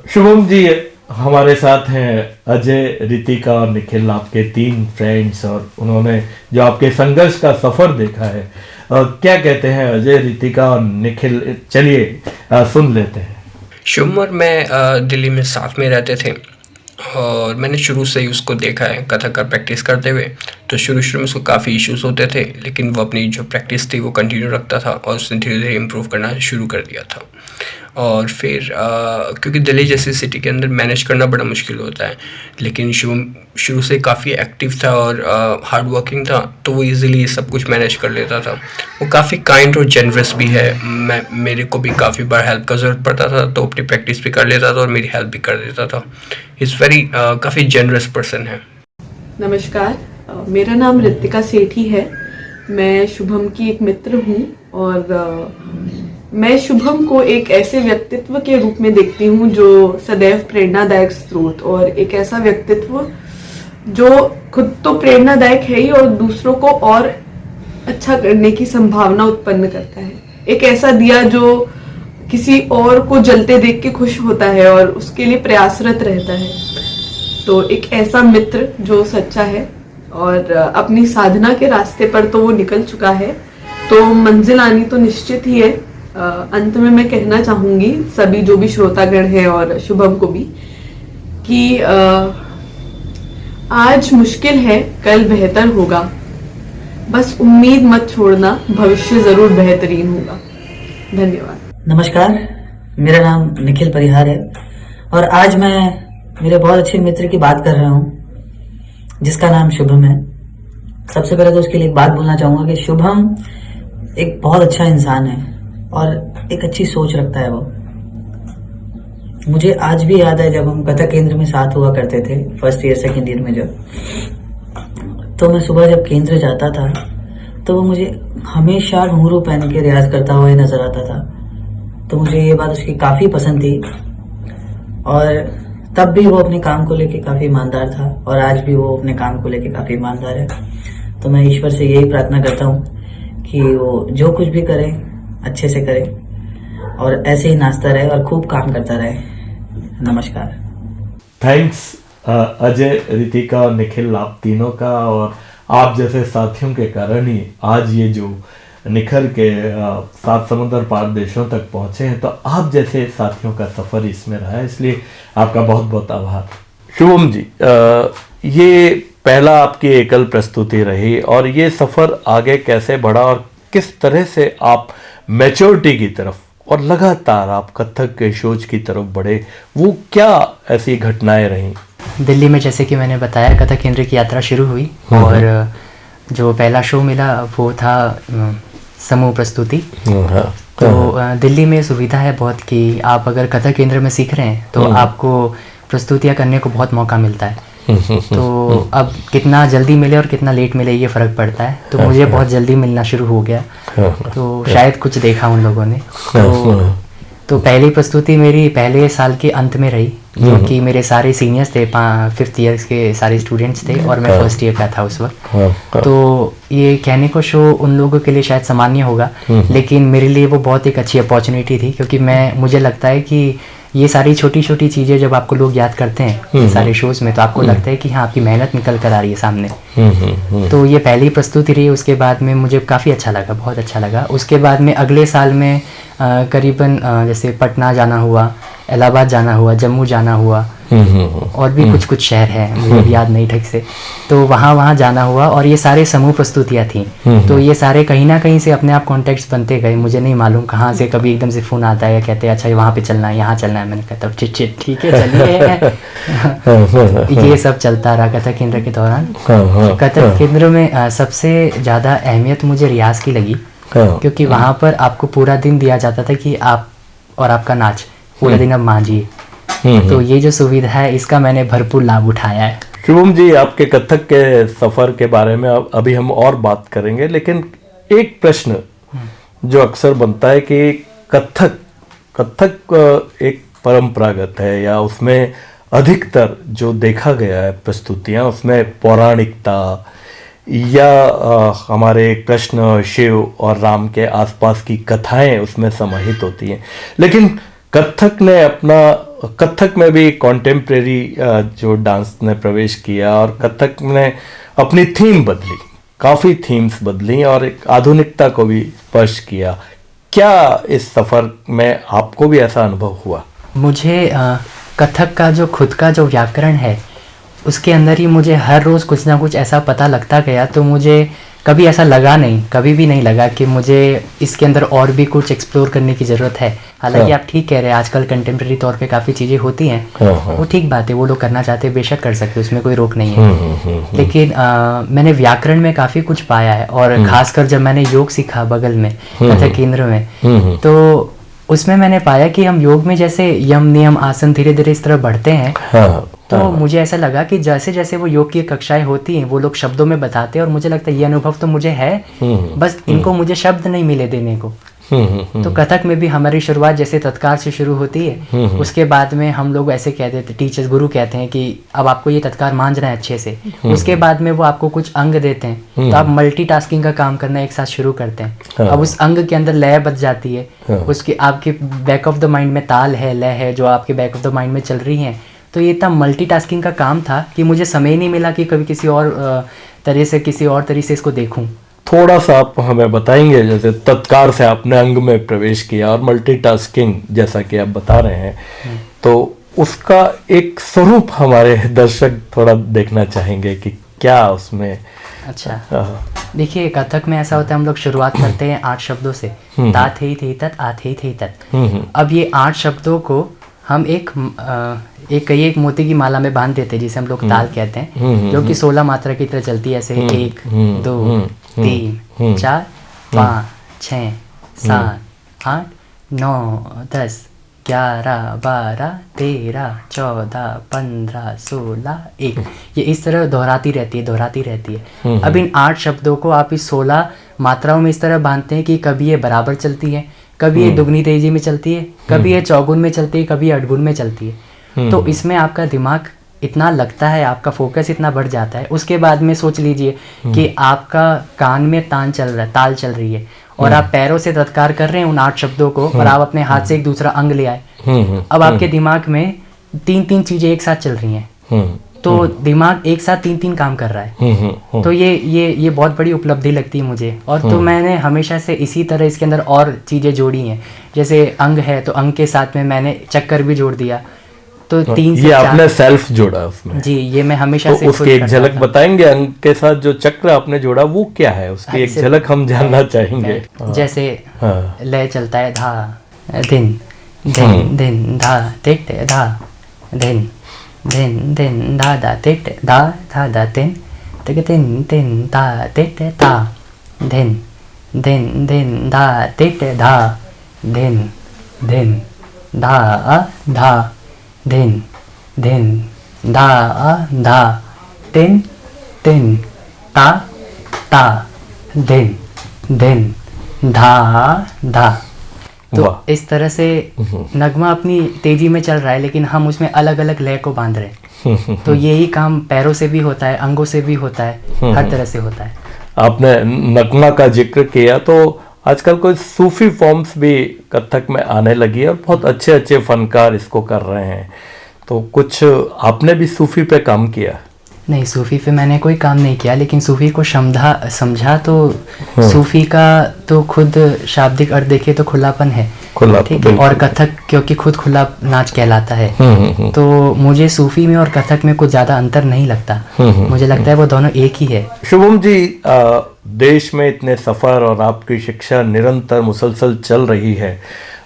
शुभम जी हमारे साथ हैं अजय, रितिका और निखिल, आपके 3 फ्रेंड्स, और उन्होंने जो आपके संघर्ष का सफर देखा है। क्या कहते हैं अजय, रितिका और निखिल? चलिए सुन लेते हैं। शुभम और मैं दिल्ली में साथ में रहते थे और मैंने शुरू से ही उसको देखा है कथक का प्रैक्टिस करते हुए। तो शुरू में उसको काफ़ी इश्यूज होते थे, लेकिन वो अपनी जो प्रैक्टिस थी वो कंटिन्यू रखता था और उसने धीरे धीरे इम्प्रूव करना शुरू कर दिया था। और फिर क्योंकि दिल्ली जैसी सिटी के अंदर मैनेज करना बड़ा मुश्किल होता है, लेकिन शुभम शुरू से काफ़ी एक्टिव था और हार्ड वर्किंग था, तो वो इजीली सब कुछ मैनेज कर लेता था। वो काफ़ी काइंड और जेनरस भी है। मेरे को भी काफ़ी बार हेल्प का ज़रूरत पड़ता था तो अपनी प्रैक्टिस भी कर लेता था और मेरी हेल्प भी कर देता था। इज़ वेरी काफ़ी जेनरस पर्सन है। नमस्कार, मेरा नाम रितिका सेठी है। मैं शुभम की एक मित्र हूँ और मैं शुभम को एक ऐसे व्यक्तित्व के रूप में देखती हूँ जो सदैव प्रेरणादायक स्रोत और एक ऐसा व्यक्तित्व जो खुद तो प्रेरणादायक है ही और दूसरों को और अच्छा करने की संभावना उत्पन्न करता है। एक ऐसा दिया जो किसी और को जलते देख के खुश होता है और उसके लिए प्रयासरत रहता है। तो एक ऐसा मित्र जो सच्चा है और अपनी साधना के रास्ते पर तो वो निकल चुका है, तो मंजिल आनी तो निश्चित ही है। अंत में मैं कहना चाहूंगी सभी जो भी श्रोतागण हैं और शुभम को भी कि आज मुश्किल है, कल बेहतर होगा। बस उम्मीद मत छोड़ना, भविष्य जरूर बेहतरीन होगा। धन्यवाद। नमस्कार, मेरा नाम निखिल परिहार है और आज मैं मेरे बहुत अच्छे मित्र की बात कर रहा हूँ जिसका नाम शुभम है। सबसे पहले तो उसके लिए एक बात बोलना चाहूंगा कि शुभम एक बहुत अच्छा इंसान है और एक अच्छी सोच रखता है। वो मुझे आज भी याद है जब हम कथक केंद्र में साथ हुआ करते थे, फर्स्ट ईयर सेकेंड ईयर में जब, तो मैं सुबह जब केंद्र जाता था तो वो मुझे हमेशा घुंघरू पहन के रियाज करता हुआ ही नजर आता था। तो मुझे ये बात उसकी काफ़ी पसंद थी और तब भी वो अपने काम को लेके काफ़ी ईमानदार था और आज भी वो अपने काम को लेके काफ़ी ईमानदार है। तो मैं ईश्वर से यही प्रार्थना करता हूँ कि वो जो कुछ भी करे अच्छे से करे और ऐसे ही नाचता रहे और खूब काम करता रहे। नमस्कार। थैंक्स अजय, रितिका और निखिल, आप तीनों का। और आप जैसे साथियों के कारण ही आज ये जो निखर के 7 समुद्र पार देशों तक पहुंचे हैं। तो आप जैसे साथियों का सफर इसमें रहा है, इसलिए आपका बहुत बहुत आभार। शुभम जी, ये पहला आपकी एकल प्रस्तुति रही और ये सफर आगे कैसे बढ़ा और किस तरह से आप मैच्योरिटी की तरफ और लगातार आप कथक के शोज की तरफ बढ़े, वो क्या ऐसी घटनाएं रहीं? दिल्ली में जैसे कि मैंने बताया कथक केंद्र की यात्रा शुरू हुई और जो पहला शो मिला वो था समूह प्रस्तुति। तो दिल्ली में सुविधा है बहुत कि आप अगर कथक केंद्र में सीख रहे हैं तो आपको प्रस्तुतियां करने को बहुत मौका मिलता है। तो अब कितना जल्दी मिले और कितना लेट मिले ये फ़र्क पड़ता है। तो मुझे बहुत जल्दी मिलना शुरू हो गया, तो शायद कुछ देखा उन लोगों ने। तो पहली प्रस्तुति मेरी पहले साल के अंत में रही, जो कि मेरे सारे सीनियर्स थे, 5th ईयर्स के सारे स्टूडेंट्स थे और मैं फर्स्ट ईयर का था उस वक्त। तो ये कहने को शो उन लोगों के लिए शायद सामान्य होगा, लेकिन मेरे लिए वो बहुत एक अच्छी अपॉर्चुनिटी थी, क्योंकि मुझे लगता है कि ये सारी छोटी छोटी चीज़ें जब आपको लोग याद करते हैं सारे शोज में, तो आपको लगता है कि हाँ, आपकी मेहनत निकल कर आ रही है सामने। तो ये पहली प्रस्तुति रही। उसके बाद में मुझे काफ़ी अच्छा लगा, बहुत अच्छा लगा। उसके बाद में अगले साल में करीबन जैसे पटना जाना हुआ, इलाहाबाद जाना हुआ, जम्मू जाना हुआ और भी कुछ शहर है, मुझे याद नहीं ठीक से। तो वहाँ जाना हुआ और ये सारे समूह प्रस्तुतियाँ थी। तो ये सारे कहीं ना कहीं से अपने आप कॉन्टेक्ट्स बनते गए। मुझे नहीं मालूम कहाँ से कभी एकदम से फ़ोन आता है या कहते हैं अच्छा वहाँ पे चलना है, यहाँ चलना है। मैंने कहता ठीक है चलिए। ये सब चलता रहा कथक केंद्र के दौरान। कथक केंद्र में सबसे ज़्यादा अहमियत मुझे रियाज की लगी, क्योंकि वहाँ पर आपको पूरा दिन दिया जाता था कि आप और आपका नाच पूरा दिन अब मांझिए। तो ये जो सुविधा है इसका मैंने भरपूर लाभ उठाया है। शुभम जी, आपके कथक के सफर के बारे में अभी हम और बात करेंगे, लेकिन एक प्रश्न जो अक्सर बनता है कि कथक एक परंपरागत है या उसमें अधिकतर जो देखा गया है प्रस्तुतियां उसमें पौराणिकता या हमारे कृष्ण, शिव और राम के आसपास की कथाएं उसमें समाहित होती हैं। लेकिन कथक में भी कॉन्टेम्प्रेरी जो डांस ने प्रवेश किया और कथक ने अपनी थीम बदली, काफ़ी थीम्स बदली और एक आधुनिकता को भी स्पर्श किया। क्या इस सफ़र में आपको भी ऐसा अनुभव हुआ? मुझे कथक का जो खुद का जो व्याकरण है उसके अंदर ही मुझे हर रोज़ कुछ ना कुछ ऐसा पता लगता गया। तो मुझे कभी ऐसा लगा नहीं, कभी भी नहीं लगा कि मुझे इसके अंदर और भी कुछ एक्सप्लोर करने की ज़रूरत है। हालांकि आप ठीक कह रहे हैं, आजकल कंटेम्प्रेरी तौर पे काफ़ी चीज़ें होती हैं, वो ठीक बात है, वो लोग करना चाहते हैं बेशक कर सकते, उसमें कोई रोक नहीं है। लेकिन मैंने व्याकरण में काफ़ी कुछ पाया है और ख़ासकर जब मैंने योग सीखा बगल में कथक केंद्र में, तो उसमें मैंने पाया कि हम योग में जैसे यम नियम आसन धीरे धीरे इस तरह बढ़ते हैं। तो मुझे ऐसा लगा कि जैसे जैसे वो योग की कक्षाएं होती हैं वो लोग शब्दों में बताते हैं और मुझे लगता है ये अनुभव तो मुझे है, बस इनको मुझे शब्द नहीं मिले देने को। तो कथक में भी हमारी शुरुआत जैसे तत्कार से शुरू होती है, उसके बाद में हम लोग ऐसे कहते थे, टीचर्स गुरु कहते हैं कि अब आपको ये तत्कार मांझना है अच्छे से। उसके बाद में वो आपको कुछ अंग देते हैं, तो आप मल्टीटास्किंग का काम करना एक साथ शुरू करते हैं। अब उस अंग के अंदर लय बच जाती है, उसके आपके बैक ऑफ द माइंड में ताल है, लय है जो आपके बैक ऑफ द माइंड में चल रही है। तो ये इतना मल्टीटास्किंग का काम था कि मुझे समय नहीं मिला कि कभी किसी और तरह से इसको देखूं। थोड़ा सा आप हमें बताएंगे, जैसे तत्कार से आपने अंग में प्रवेश किया और मल्टीटास्किंग जैसा कि आप बता रहे हैं, तो उसका एक स्वरूप हमारे दर्शक थोड़ा देखना चाहेंगे कि क्या उसमें। अच्छा, देखिए कथक में ऐसा होता है, हम लोग शुरुआत करते हैं 8 शब्दों से, ता थे तत् आ थे तत्। अब ये 8 शब्दों को हम एक मोती की माला में बांध देते हैं, जिसे हम लोग ताल कहते हैं, जो कि 16 मात्रा की तरह चलती है। ऐसे 1 2 3 4 5 6 7 8 9 10 11 12 13 14 15 16 1, ये इस तरह दोहराती रहती है। अब इन 8 शब्दों को आप इस 16 मात्राओं में इस तरह बांधते हैं कि कभी ये बराबर चलती है, कभी ये दुगनी तेजी में चलती है, कभी ये चौगुन में चलती है, कभी अठगुन में चलती है। तो इसमें आपका दिमाग इतना लगता है, आपका फोकस इतना बढ़ जाता है। उसके बाद में सोच लीजिए कि आपका कान में ताल चल रही है और आप पैरों से तत्कार कर रहे हैं उन 8 शब्दों को, और आप अपने हाथ से एक दूसरा अंग ले आए। अब आपके दिमाग में 3 चीजें एक साथ चल रही हैं, तो दिमाग एक साथ 3 काम कर रहा है। तो ये बहुत बड़ी उपलब्धि लगती है मुझे। और तो मैंने हमेशा से इसी तरह इसके अंदर और चीजें जोड़ी हैं। जैसे अंग है तो अंग के साथ में मैंने चक्कर भी जोड़ दिया, तो 3 से 4 आपने सेल्फ जोड़ा उसमें। जी, ये मैं हमेशा तो से उसकी एक झलक बताएंगे, अंग के साथ जो चक्र आपने जोड़ा वो क्या है, उसकी एक झलक हम जानना चाहेंगे। जैसे लय चलता है धा दिन दिन दिन धा टिक धा दिन दिन दिन धा धा टिक धा धा धा तिन टिक तिन तिन धा टिक धा दिन दिन दिन धा टिक धा दिन दिन धा धा दिन दिन धा तिन तिन ता ता दिन दिन धा। तो इस तरह से नगमा अपनी तेजी में चल रहा है, लेकिन हम उसमें अलग अलग लय को बांध रहे हैं। तो यही काम पैरों से भी होता है, अंगों से भी होता है, हर तरह से होता है। आपने नगमा का जिक्र किया, तो आजकल कोई सूफी फॉर्म्स भी कथक में आने लगी है और बहुत अच्छे अच्छे फनकार इसको कर रहे हैं। तो कुछ आपने भी सूफी पे काम किया? नहीं, सूफी पे मैंने कोई काम नहीं किया, लेकिन सूफी को समझा तो सूफी का तो खुद शाब्दिक अर्थ देखे तो खुलापन है, ठीक है। और कथक क्योंकि खुद खुला नाच कहलाता है, तो मुझे सूफी में और कथक में कुछ ज़्यादा अंतर नहीं लगता। मुझे लगता है वो दोनों एक ही है। शुभम जी, देश में इतने सफ़र और आपकी शिक्षा निरंतर मुसलसल चल रही है,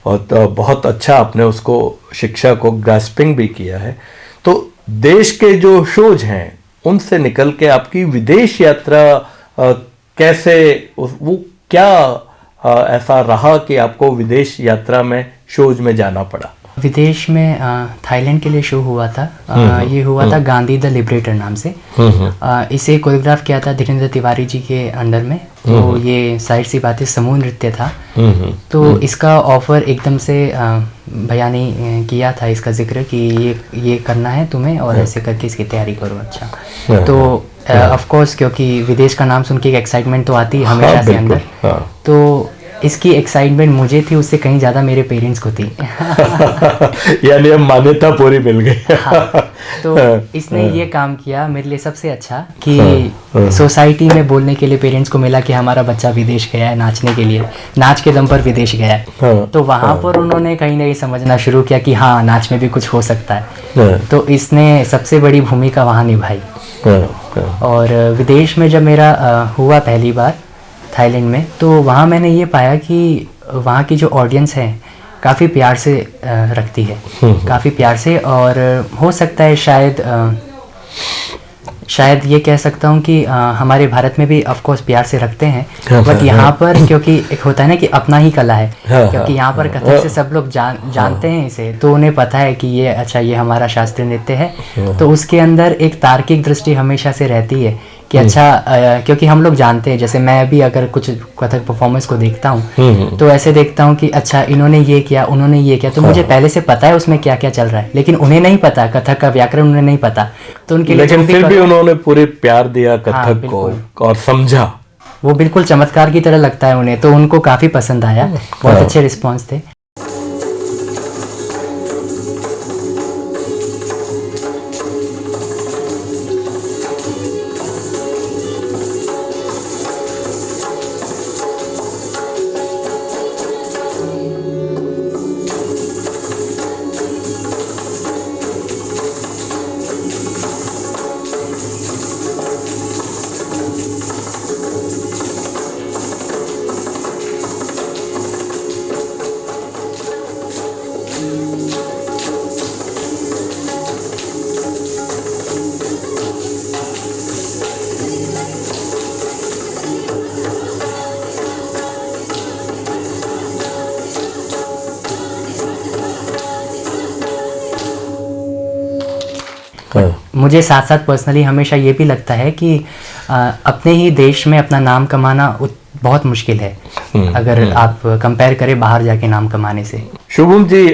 और तो बहुत अच्छा आपने उसको शिक्षा को ग्रास्पिंग भी किया है। तो देश के जो शोज हैं उनसे निकल के आपकी विदेश यात्रा कैसे, वो क्या ऐसा रहा कि आपको विदेश यात्रा में शोज में जाना पड़ा? विदेश में थाईलैंड के लिए शो हुआ था। ये हुआ था गांधी द लिबरेटर नाम से। इसे कोरियोग्राफ किया था धीरेन्द्र तिवारी जी के अंडर में। तो ये साइड सी बात है, समूह नृत्य था। तो इसका ऑफर एकदम से भैया ने किया था, इसका जिक्र कि ये करना है तुम्हें और ऐसे करके इसकी तैयारी करो। अच्छा, तो ऑफ कोर्स क्योंकि विदेश का नाम सुन के एक एक्साइटमेंट तो आती है हमेशा से अंदर। तो इसकी एक्साइटमेंट मुझे थी, उससे कहीं ज़्यादा मेरे पेरेंट्स को थी। यानी अब मान्यता पूरी मिल गई। तो इसने ये काम किया मेरे लिए सबसे अच्छा कि सोसाइटी में बोलने के लिए पेरेंट्स को मिला कि हमारा बच्चा विदेश गया है नाचने के लिए, नाच के दम पर विदेश गया है। तो वहाँ पर उन्होंने कहीं ना कहीं समझना शुरू किया कि हाँ, नाच में भी कुछ हो सकता है। तो इसने सबसे बड़ी भूमिका वहाँ निभाई। और विदेश में जब मेरा हुआ पहली बार थाईलैंड में, तो वहाँ मैंने ये पाया कि वहाँ की जो ऑडियंस है काफ़ी प्यार से रखती है, काफ़ी प्यार से। और हो सकता है शायद ये कह सकता हूँ कि हमारे भारत में भी ऑफ कोर्स प्यार से रखते हैं, बट यहाँ पर क्योंकि एक होता है ना कि अपना ही कला है, क्योंकि यहाँ पर कथक से सब लोग जानते हैं इसे, तो उन्हें पता है कि ये अच्छा, ये हमारा शास्त्रीय नृत्य है। तो उसके अंदर एक तार्किक दृष्टि हमेशा से रहती है कि अच्छा, क्योंकि हम लोग जानते हैं, जैसे मैं भी अगर कुछ कथक परफॉर्मेंस को देखता हूँ तो ऐसे देखता हूँ कि अच्छा, इन्होंने ये किया, उन्होंने ये किया, तो मुझे पहले से पता है उसमें क्या क्या चल रहा है, लेकिन उन्हें नहीं पता, कथक का व्याकरण उन्हें नहीं पता। तो उनके लिए लेकिन फिर भी उन्होंने पूरे प्यार दिया कथक को और समझा, वो बिल्कुल चमत्कार की तरह लगता है उन्हें। तो उनको काफ़ी पसंद आया, बहुत अच्छे रिस्पॉन्स थे। मुझे साथ साथ पर्सनली हमेशा ये भी लगता है कि अपने ही देश में अपना नाम कमाना बहुत मुश्किल है अगर आप कंपेयर करें बाहर जाके नाम कमाने से। शुभम जी,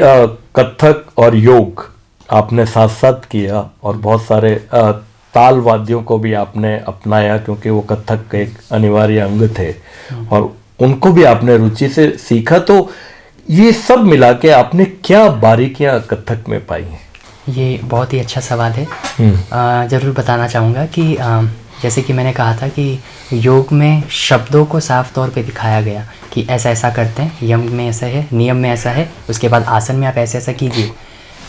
कथक और योग आपने साथ साथ किया और बहुत सारे ताल वाद्यों को भी आपने अपनाया क्योंकि वो कथक के एक अनिवार्य अंग थे और उनको भी आपने रुचि से सीखा। तो ये सब मिला के आपने क्या बारीकियां कथक में पाई हैं? ये बहुत ही अच्छा सवाल है। ज़रूर बताना चाहूँगा कि जैसे कि मैंने कहा था कि योग में शब्दों को साफ तौर पे दिखाया गया कि ऐसा ऐसा करते हैं, यम में ऐसा है, नियम में ऐसा है, उसके बाद आसन में आप ऐसा ऐसा कीजिए।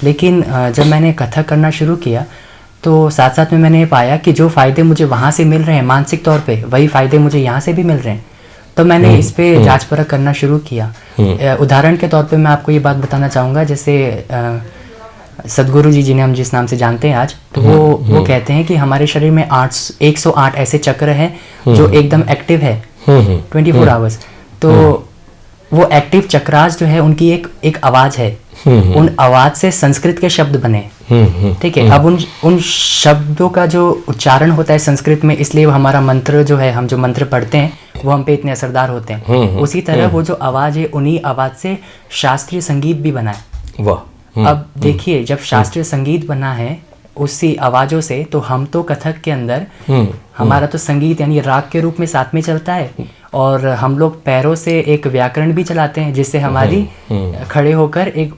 लेकिन जब मैंने कथक करना शुरू किया तो साथ साथ में मैंने ये पाया कि जो फ़ायदे मुझे वहाँ से मिल रहे हैं मानसिक तौर पे, वही फ़ायदे मुझे यहाँ से भी मिल रहे हैं। तो मैंने इस पे जांच परख करना शुरू किया। उदाहरण के तौर पे मैं आपको ये बात बताना चाहूँगा, जैसे सदगुरु जी जिन्हें हम जिस नाम से जानते हैं आज, तो वो कहते हैं कि हमारे शरीर में 108 ऐसे चक्र हैं जो एकदम एक्टिव है 24 आवर्स। तो वो एक्टिव चक्रास जो है उनकी एक आवाज़ है, उन आवाज़ से संस्कृत के शब्द बने। ठीक है, अब उन शब्दों का जो उच्चारण होता है संस्कृत में, इसलिए हमारा मंत्र जो है, हम जो मंत्र पढ़ते हैं वो हम पे इतने असरदार होते हैं। उसी तरह वो जो आवाज़ है, उन्हीं आवाज़ से शास्त्रीय संगीत भी बना है। वाह। अब देखिए, जब शास्त्रीय संगीत बना है उसी आवाज़ों से, तो हम तो कथक के अंदर हमारा तो संगीत यानी राग के रूप में साथ में चलता है और हम लोग पैरों से एक व्याकरण भी चलाते हैं जिससे हमारी खड़े होकर एक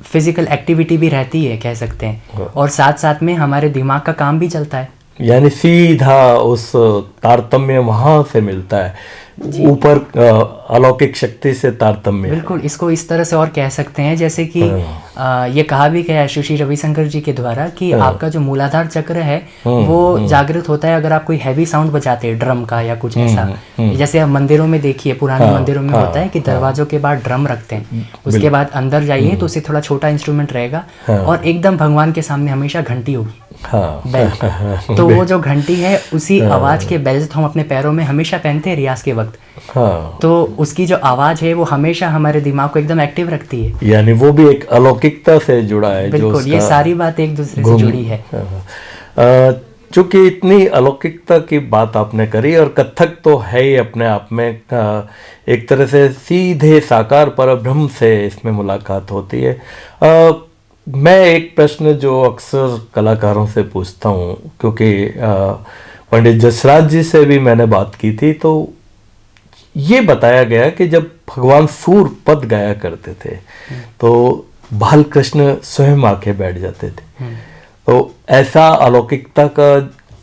फिजिकल एक्टिविटी भी रहती है कह सकते हैं, और साथ साथ में हमारे दिमाग का काम भी चलता है। यानी सीधा उस तारतम्य वहां से मिलता है, ऊपर अलौकिक शक्ति से तारतम्य। बिल्कुल, इसको इस तरह से और कह सकते हैं जैसे कि ये कहा भी गया है श्री रविशंकर जी के द्वारा कि आपका जो मूलाधार चक्र है वो जागृत होता है अगर आप कोई हैवी साउंड बजाते हैं, ड्रम का या कुछ ऐसा। जैसे आप मंदिरों में देखिए, पुराने मंदिरों में होता है कि दरवाजों के बाद ड्रम रखते हैं, उसके बाद अंदर जाइए तो उससे थोड़ा छोटा इंस्ट्रूमेंट रहेगा और एकदम भगवान के सामने हमेशा घंटी होगी, बेल। तो वो जो घंटी है उसी आवाज के बेल्स हम अपने पैरों में हमेशा पहनते हैं रियाज के वक्त। तो उसकी जो आवाज है वो हमेशा हमारे दिमाग को एकदम एक्टिव रखती है, यानी वो भी एक अलौकिकता से जुड़ा है। बिल्कुल, ये सारी बात एक दूसरे से जुड़ी है। चूंकि इतनी अलौकिकता की बात आपने करी, और कथक तो है ही अपने आप में एक तरह से सीधे साकार परब्रह्म से इसमें मुलाकात होती है। मैं एक प्रश्न जो अक्सर कलाकारों से पूछता हूँ, क्योंकि पंडित जसराज जी से भी मैंने बात की थी, तो ये बताया गया कि जब भगवान सूर पद गाया करते थे तो बालकृष्ण स्वयं आके बैठ जाते थे। तो ऐसा अलौकिकता का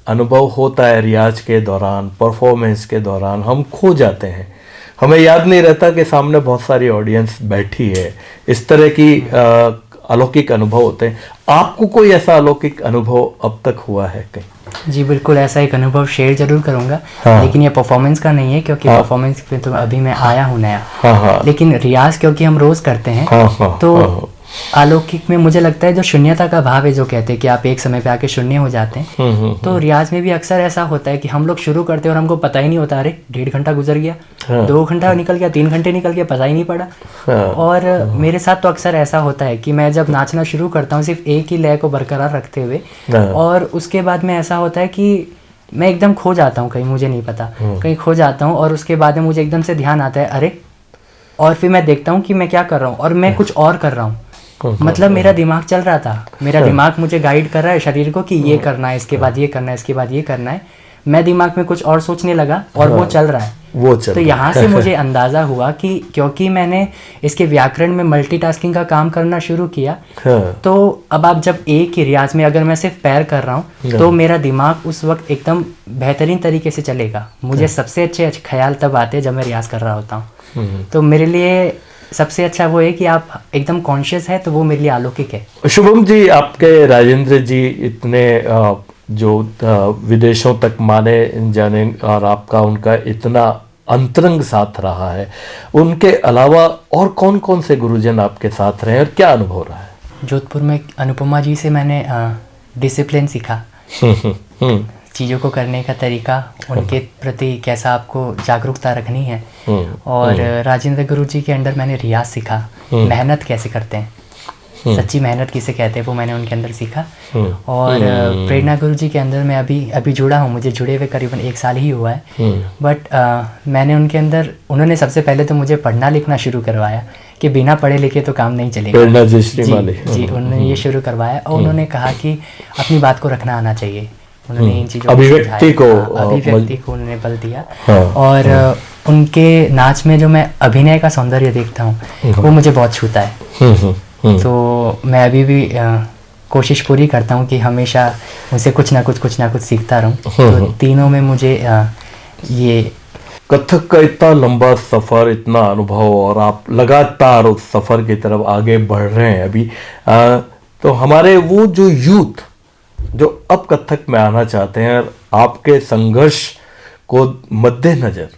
अनुभव होता है रियाज के दौरान, परफॉर्मेंस के दौरान, हम खो जाते हैं, हमें याद नहीं रहता कि सामने बहुत सारी ऑडियंस बैठी है। इस तरह की अलौकिक अनुभव होते हैं। आपको कोई ऐसा अलौकिक अनुभव अब तक हुआ है कहीं? जी बिल्कुल, ऐसा एक अनुभव शेयर जरूर करूंगा। लेकिन ये परफॉर्मेंस का नहीं है क्योंकि परफॉर्मेंस पे तो अभी मैं आया हूँ नया। लेकिन रियाज क्योंकि हम रोज करते हैं तो अलौकिक में मुझे लगता है जो शून्यता का भाव है, जो कहते हैं कि आप एक समय पे आके शून्य हो जाते हैं, तो रियाज में भी अक्सर ऐसा होता है कि हम लोग शुरू करते हैं और हमको पता ही नहीं होता, अरे 1.5 घंटा गुजर गया, 2 घंटा निकल गया, 3 घंटे निकल गया, पता ही नहीं पड़ा। और मेरे साथ तो अक्सर ऐसा होता है कि मैं जब नाचना शुरू करता हूँ सिर्फ एक ही लय को बरकरार रखते हुए, और उसके बाद में ऐसा होता है कि मैं एकदम खो जाता हूँ, कहीं मुझे नहीं पता, कहीं खो जाता हूँ, और उसके बाद में मुझे एकदम से ध्यान आता है, अरे, और फिर मैं देखता हूँ कि मैं क्या कर रहा हूँ और मैं कुछ और कर रहा हूँ। मतलब मेरा दिमाग चल रहा था, मेरा दिमाग मुझे गाइड कर रहा है शरीर को कि ये करना है, इसके बाद ये करना है, इसके बाद ये करना है। मैं दिमाग में कुछ और सोचने लगा और वो चल रहा है। तो यहाँ से मुझे अंदाजा हुआ कि क्योंकि मैंने इसके व्याकरण में मल्टीटास्किंग का काम करना शुरू किया, तो अब आप जब एक ही रियाज में अगर मैं सिर्फ पैर कर रहा हूँ तो मेरा दिमाग उस वक्त एकदम बेहतरीन तरीके से चलेगा। मुझे सबसे अच्छे ख्याल तब आते हैं जब मैं रियाज कर रहा होता हूँ। तो मेरे लिए सबसे अच्छा वो है कि आप एकदम कॉन्शियस है, तो वो मेरे लिए अलौकिक है। शुभम जी, आपके राजेंद्र जी इतने जो विदेशों तक माने जाने और आपका उनका इतना अंतरंग साथ रहा है, उनके अलावा और कौन कौन से गुरुजन आपके साथ रहे और क्या अनुभव रहा है? जोधपुर में अनुपमा जी से मैंने डिसिप्लिन सीखा, चीज़ों को करने का तरीका, उनके प्रति कैसा आपको जागरूकता रखनी है, और राजेंद्र गुरु जी के अंडर मैंने रियाज सीखा, मेहनत कैसे करते हैं। सच्ची मेहनत किसे कहते हैं वो मैंने उनके अंदर सीखा। और प्रेरणा गुरु जी के अंदर मैं अभी जुड़ा हूँ, मुझे जुड़े हुए करीबन 1 साल ही हुआ है। बट मैंने उनके अंदर, उन्होंने सबसे पहले तो मुझे पढ़ना लिखना शुरू करवाया कि बिना पढ़े लिखे तो काम नहीं चलेगा। जी, उन्होंने ये शुरू करवाया और उन्होंने कहा कि अपनी बात को रखना आना चाहिए। उन्होंने इन चीज़ों अभिव्यक्ति को उन्होंने बल दिया। और उनके नाच में जो मैं अभिनय का सौंदर्य देखता हूँ वो मुझे बहुत छूता है। तो मैं अभी भी कोशिश पूरी करता हूँ कि हमेशा उनसे कुछ ना कुछ सीखता रहूँ। तो तीनों में मुझे ये कथक का इतना लंबा सफर, इतना अनुभव, और आप लगातार उस सफर की तरफ आगे बढ़ रहे हैं अभी। तो हमारे वो जो यूथ जो अब कथक में आना चाहते हैं, आपके संघर्ष को मद्देनजर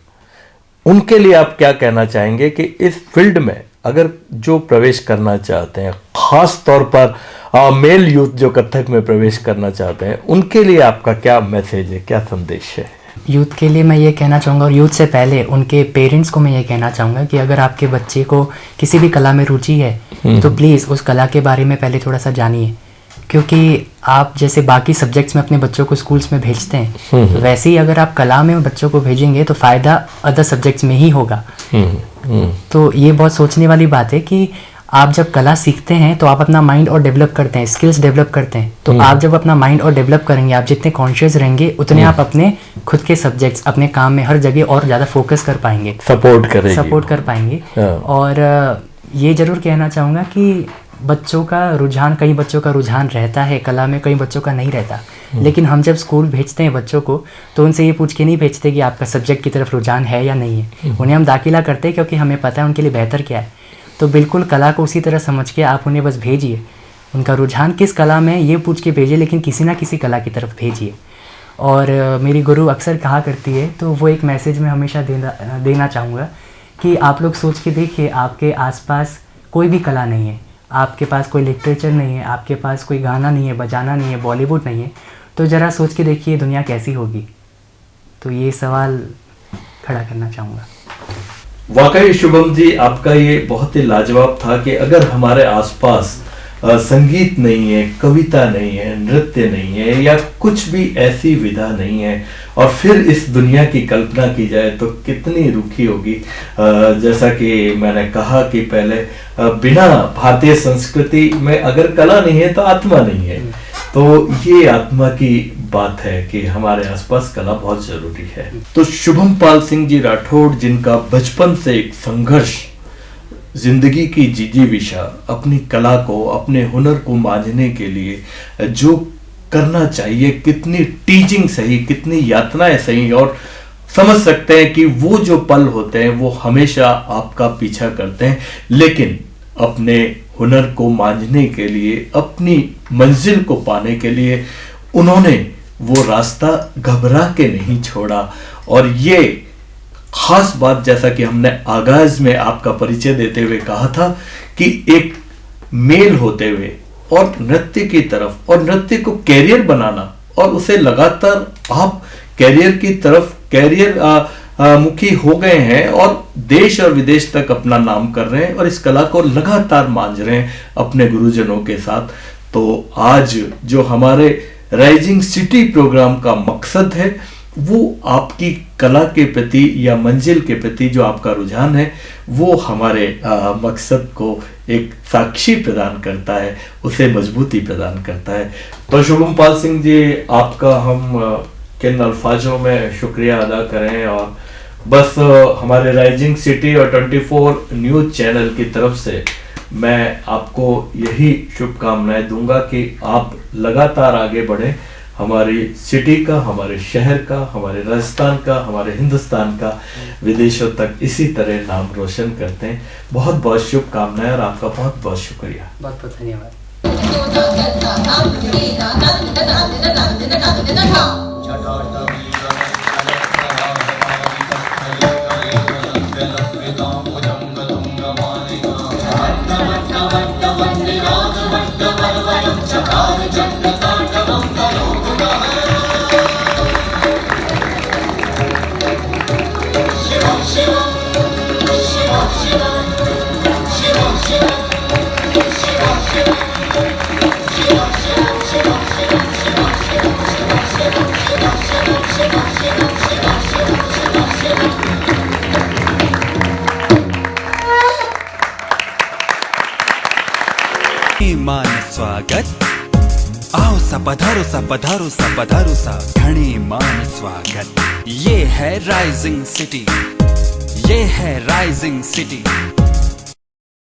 उनके लिए आप क्या कहना चाहेंगे कि इस फील्ड में अगर जो प्रवेश करना चाहते हैं, खास तौर पर मेल यूथ जो कथक में प्रवेश करना चाहते हैं, उनके लिए आपका क्या मैसेज है, क्या संदेश है? यूथ के लिए मैं ये कहना चाहूँगा, और यूथ से पहले उनके पेरेंट्स को मैं ये कहना चाहूँगा कि अगर आपके बच्चे को किसी भी कला में रुचि है तो प्लीज़ उस कला के बारे में पहले थोड़ा सा जानिए। क्योंकि आप जैसे बाकी सब्जेक्ट्स में अपने बच्चों को स्कूल्स में भेजते हैं, वैसे ही अगर आप कला में बच्चों को भेजेंगे तो फ़ायदा अदर सब्जेक्ट्स में ही होगा। तो ये बहुत सोचने वाली बात है कि आप जब कला सीखते हैं तो आप अपना माइंड और डेवलप करते हैं, स्किल्स डेवलप करते हैं। तो आप जब अपना माइंड और डेवलप करेंगे, आप जितने कॉन्शियस रहेंगे उतने आप अपने खुद के सब्जेक्ट्स, अपने काम में हर जगह और ज़्यादा फोकस कर पाएंगे, सपोर्ट कर पाएंगे। और ये ज़रूर कहना चाहूँगा कि बच्चों का रुझान, कई बच्चों का रुझान रहता है कला में, कई बच्चों का नहीं रहता। लेकिन हम जब स्कूल भेजते हैं बच्चों को तो उनसे ये पूछ के नहीं भेजते कि आपका सब्जेक्ट की तरफ रुझान है या नहीं है। उन्हें हम दाखिला करते हैं क्योंकि हमें पता है उनके लिए बेहतर क्या है। तो बिल्कुल कला को उसी तरह समझ के आप उन्हें बस भेजिए, उनका रुझान किस कला में ये पूछ के भेजिए, लेकिन किसी ना किसी कला की तरफ भेजिए। और मेरी गुरु अक्सर कहा करती है, तो वो एक मैसेज मैं हमेशा देना चाहूँगा कि आप लोग सोच के देखिए, आपके आसपास कोई भी कला नहीं है, आपके पास कोई लिटरेचर नहीं है, आपके पास कोई गाना नहीं है, बजाना नहीं है, बॉलीवुड नहीं है, तो ज़रा सोच के देखिए दुनिया कैसी होगी। तो ये सवाल खड़ा करना चाहूँगा। वाकई शुभम जी, आपका ये बहुत ही लाजवाब था कि अगर हमारे आसपास संगीत नहीं है, कविता नहीं है, नृत्य नहीं है, या कुछ भी ऐसी विधा नहीं है, और फिर इस दुनिया की कल्पना की जाए तो कितनी रुखी होगी। जैसा कि मैंने कहा कि पहले, बिना भारतीय संस्कृति में अगर कला नहीं है तो आत्मा नहीं है। तो ये आत्मा की बात है कि हमारे आसपास कला बहुत जरूरी है। तो शुभम पाल सिंह जी राठौड़, जिनका बचपन से एक संघर्ष, जिंदगी की जिजीविषा, अपनी कला को, अपने हुनर को मांझने के लिए जो करना चाहिए, कितनी टीचिंग सही, कितनी यातनाएं सही, और समझ सकते हैं कि वो जो पल होते हैं वो हमेशा आपका पीछा करते हैं, लेकिन अपने हुनर को मांझने के लिए, अपनी मंजिल को पाने के लिए उन्होंने वो रास्ता घबरा के नहीं छोड़ा। और ये खास बात, जैसा कि हमने आगाज में आपका परिचय देते हुए कहा था, कि एक मेल होते हुए और नृत्य की तरफ, और नृत्य को कैरियर बनाना, और उसे लगातार आप कैरियर की तरफ, कैरियर मुखी हो गए हैं और देश और विदेश तक अपना नाम कर रहे हैं, और इस कला को लगातार मांझ रहे हैं अपने गुरुजनों के साथ। तो आज जो हमारे राइजिंग सिटी प्रोग्राम का मकसद है, वो आपकी कला के प्रति या मंजिल के प्रति जो आपका रुझान है, वो हमारे मकसद को एक साक्षी प्रदान करता है, उसे मजबूती प्रदान करता है। तो शुभम पाल सिंह जी, आपका हम किन अल्फाजों में शुक्रिया अदा करें, और बस हमारे राइजिंग सिटी और 24 न्यूज चैनल की तरफ से मैं आपको यही शुभकामनाएं दूंगा कि आप लगातार आगे बढ़ें, हमारी सिटी का, हमारे शहर का, हमारे राजस्थान का, हमारे हिंदुस्तान का विदेशों तक इसी तरह नाम रोशन करते हैं। बहुत बहुत शुभकामनाएं और आपका बहुत बहुत शुक्रिया। बहुत बहुत धन्यवाद। Shiva, Shiva, Shiva, Shiva, Shiva, Shiva, Shiva. मान स्वागत आओ सा पधारो सा पधारो सा पधारो सा घणे मान स्वागत। ये है राइजिंग सिटी, ये है राइजिंग सिटी।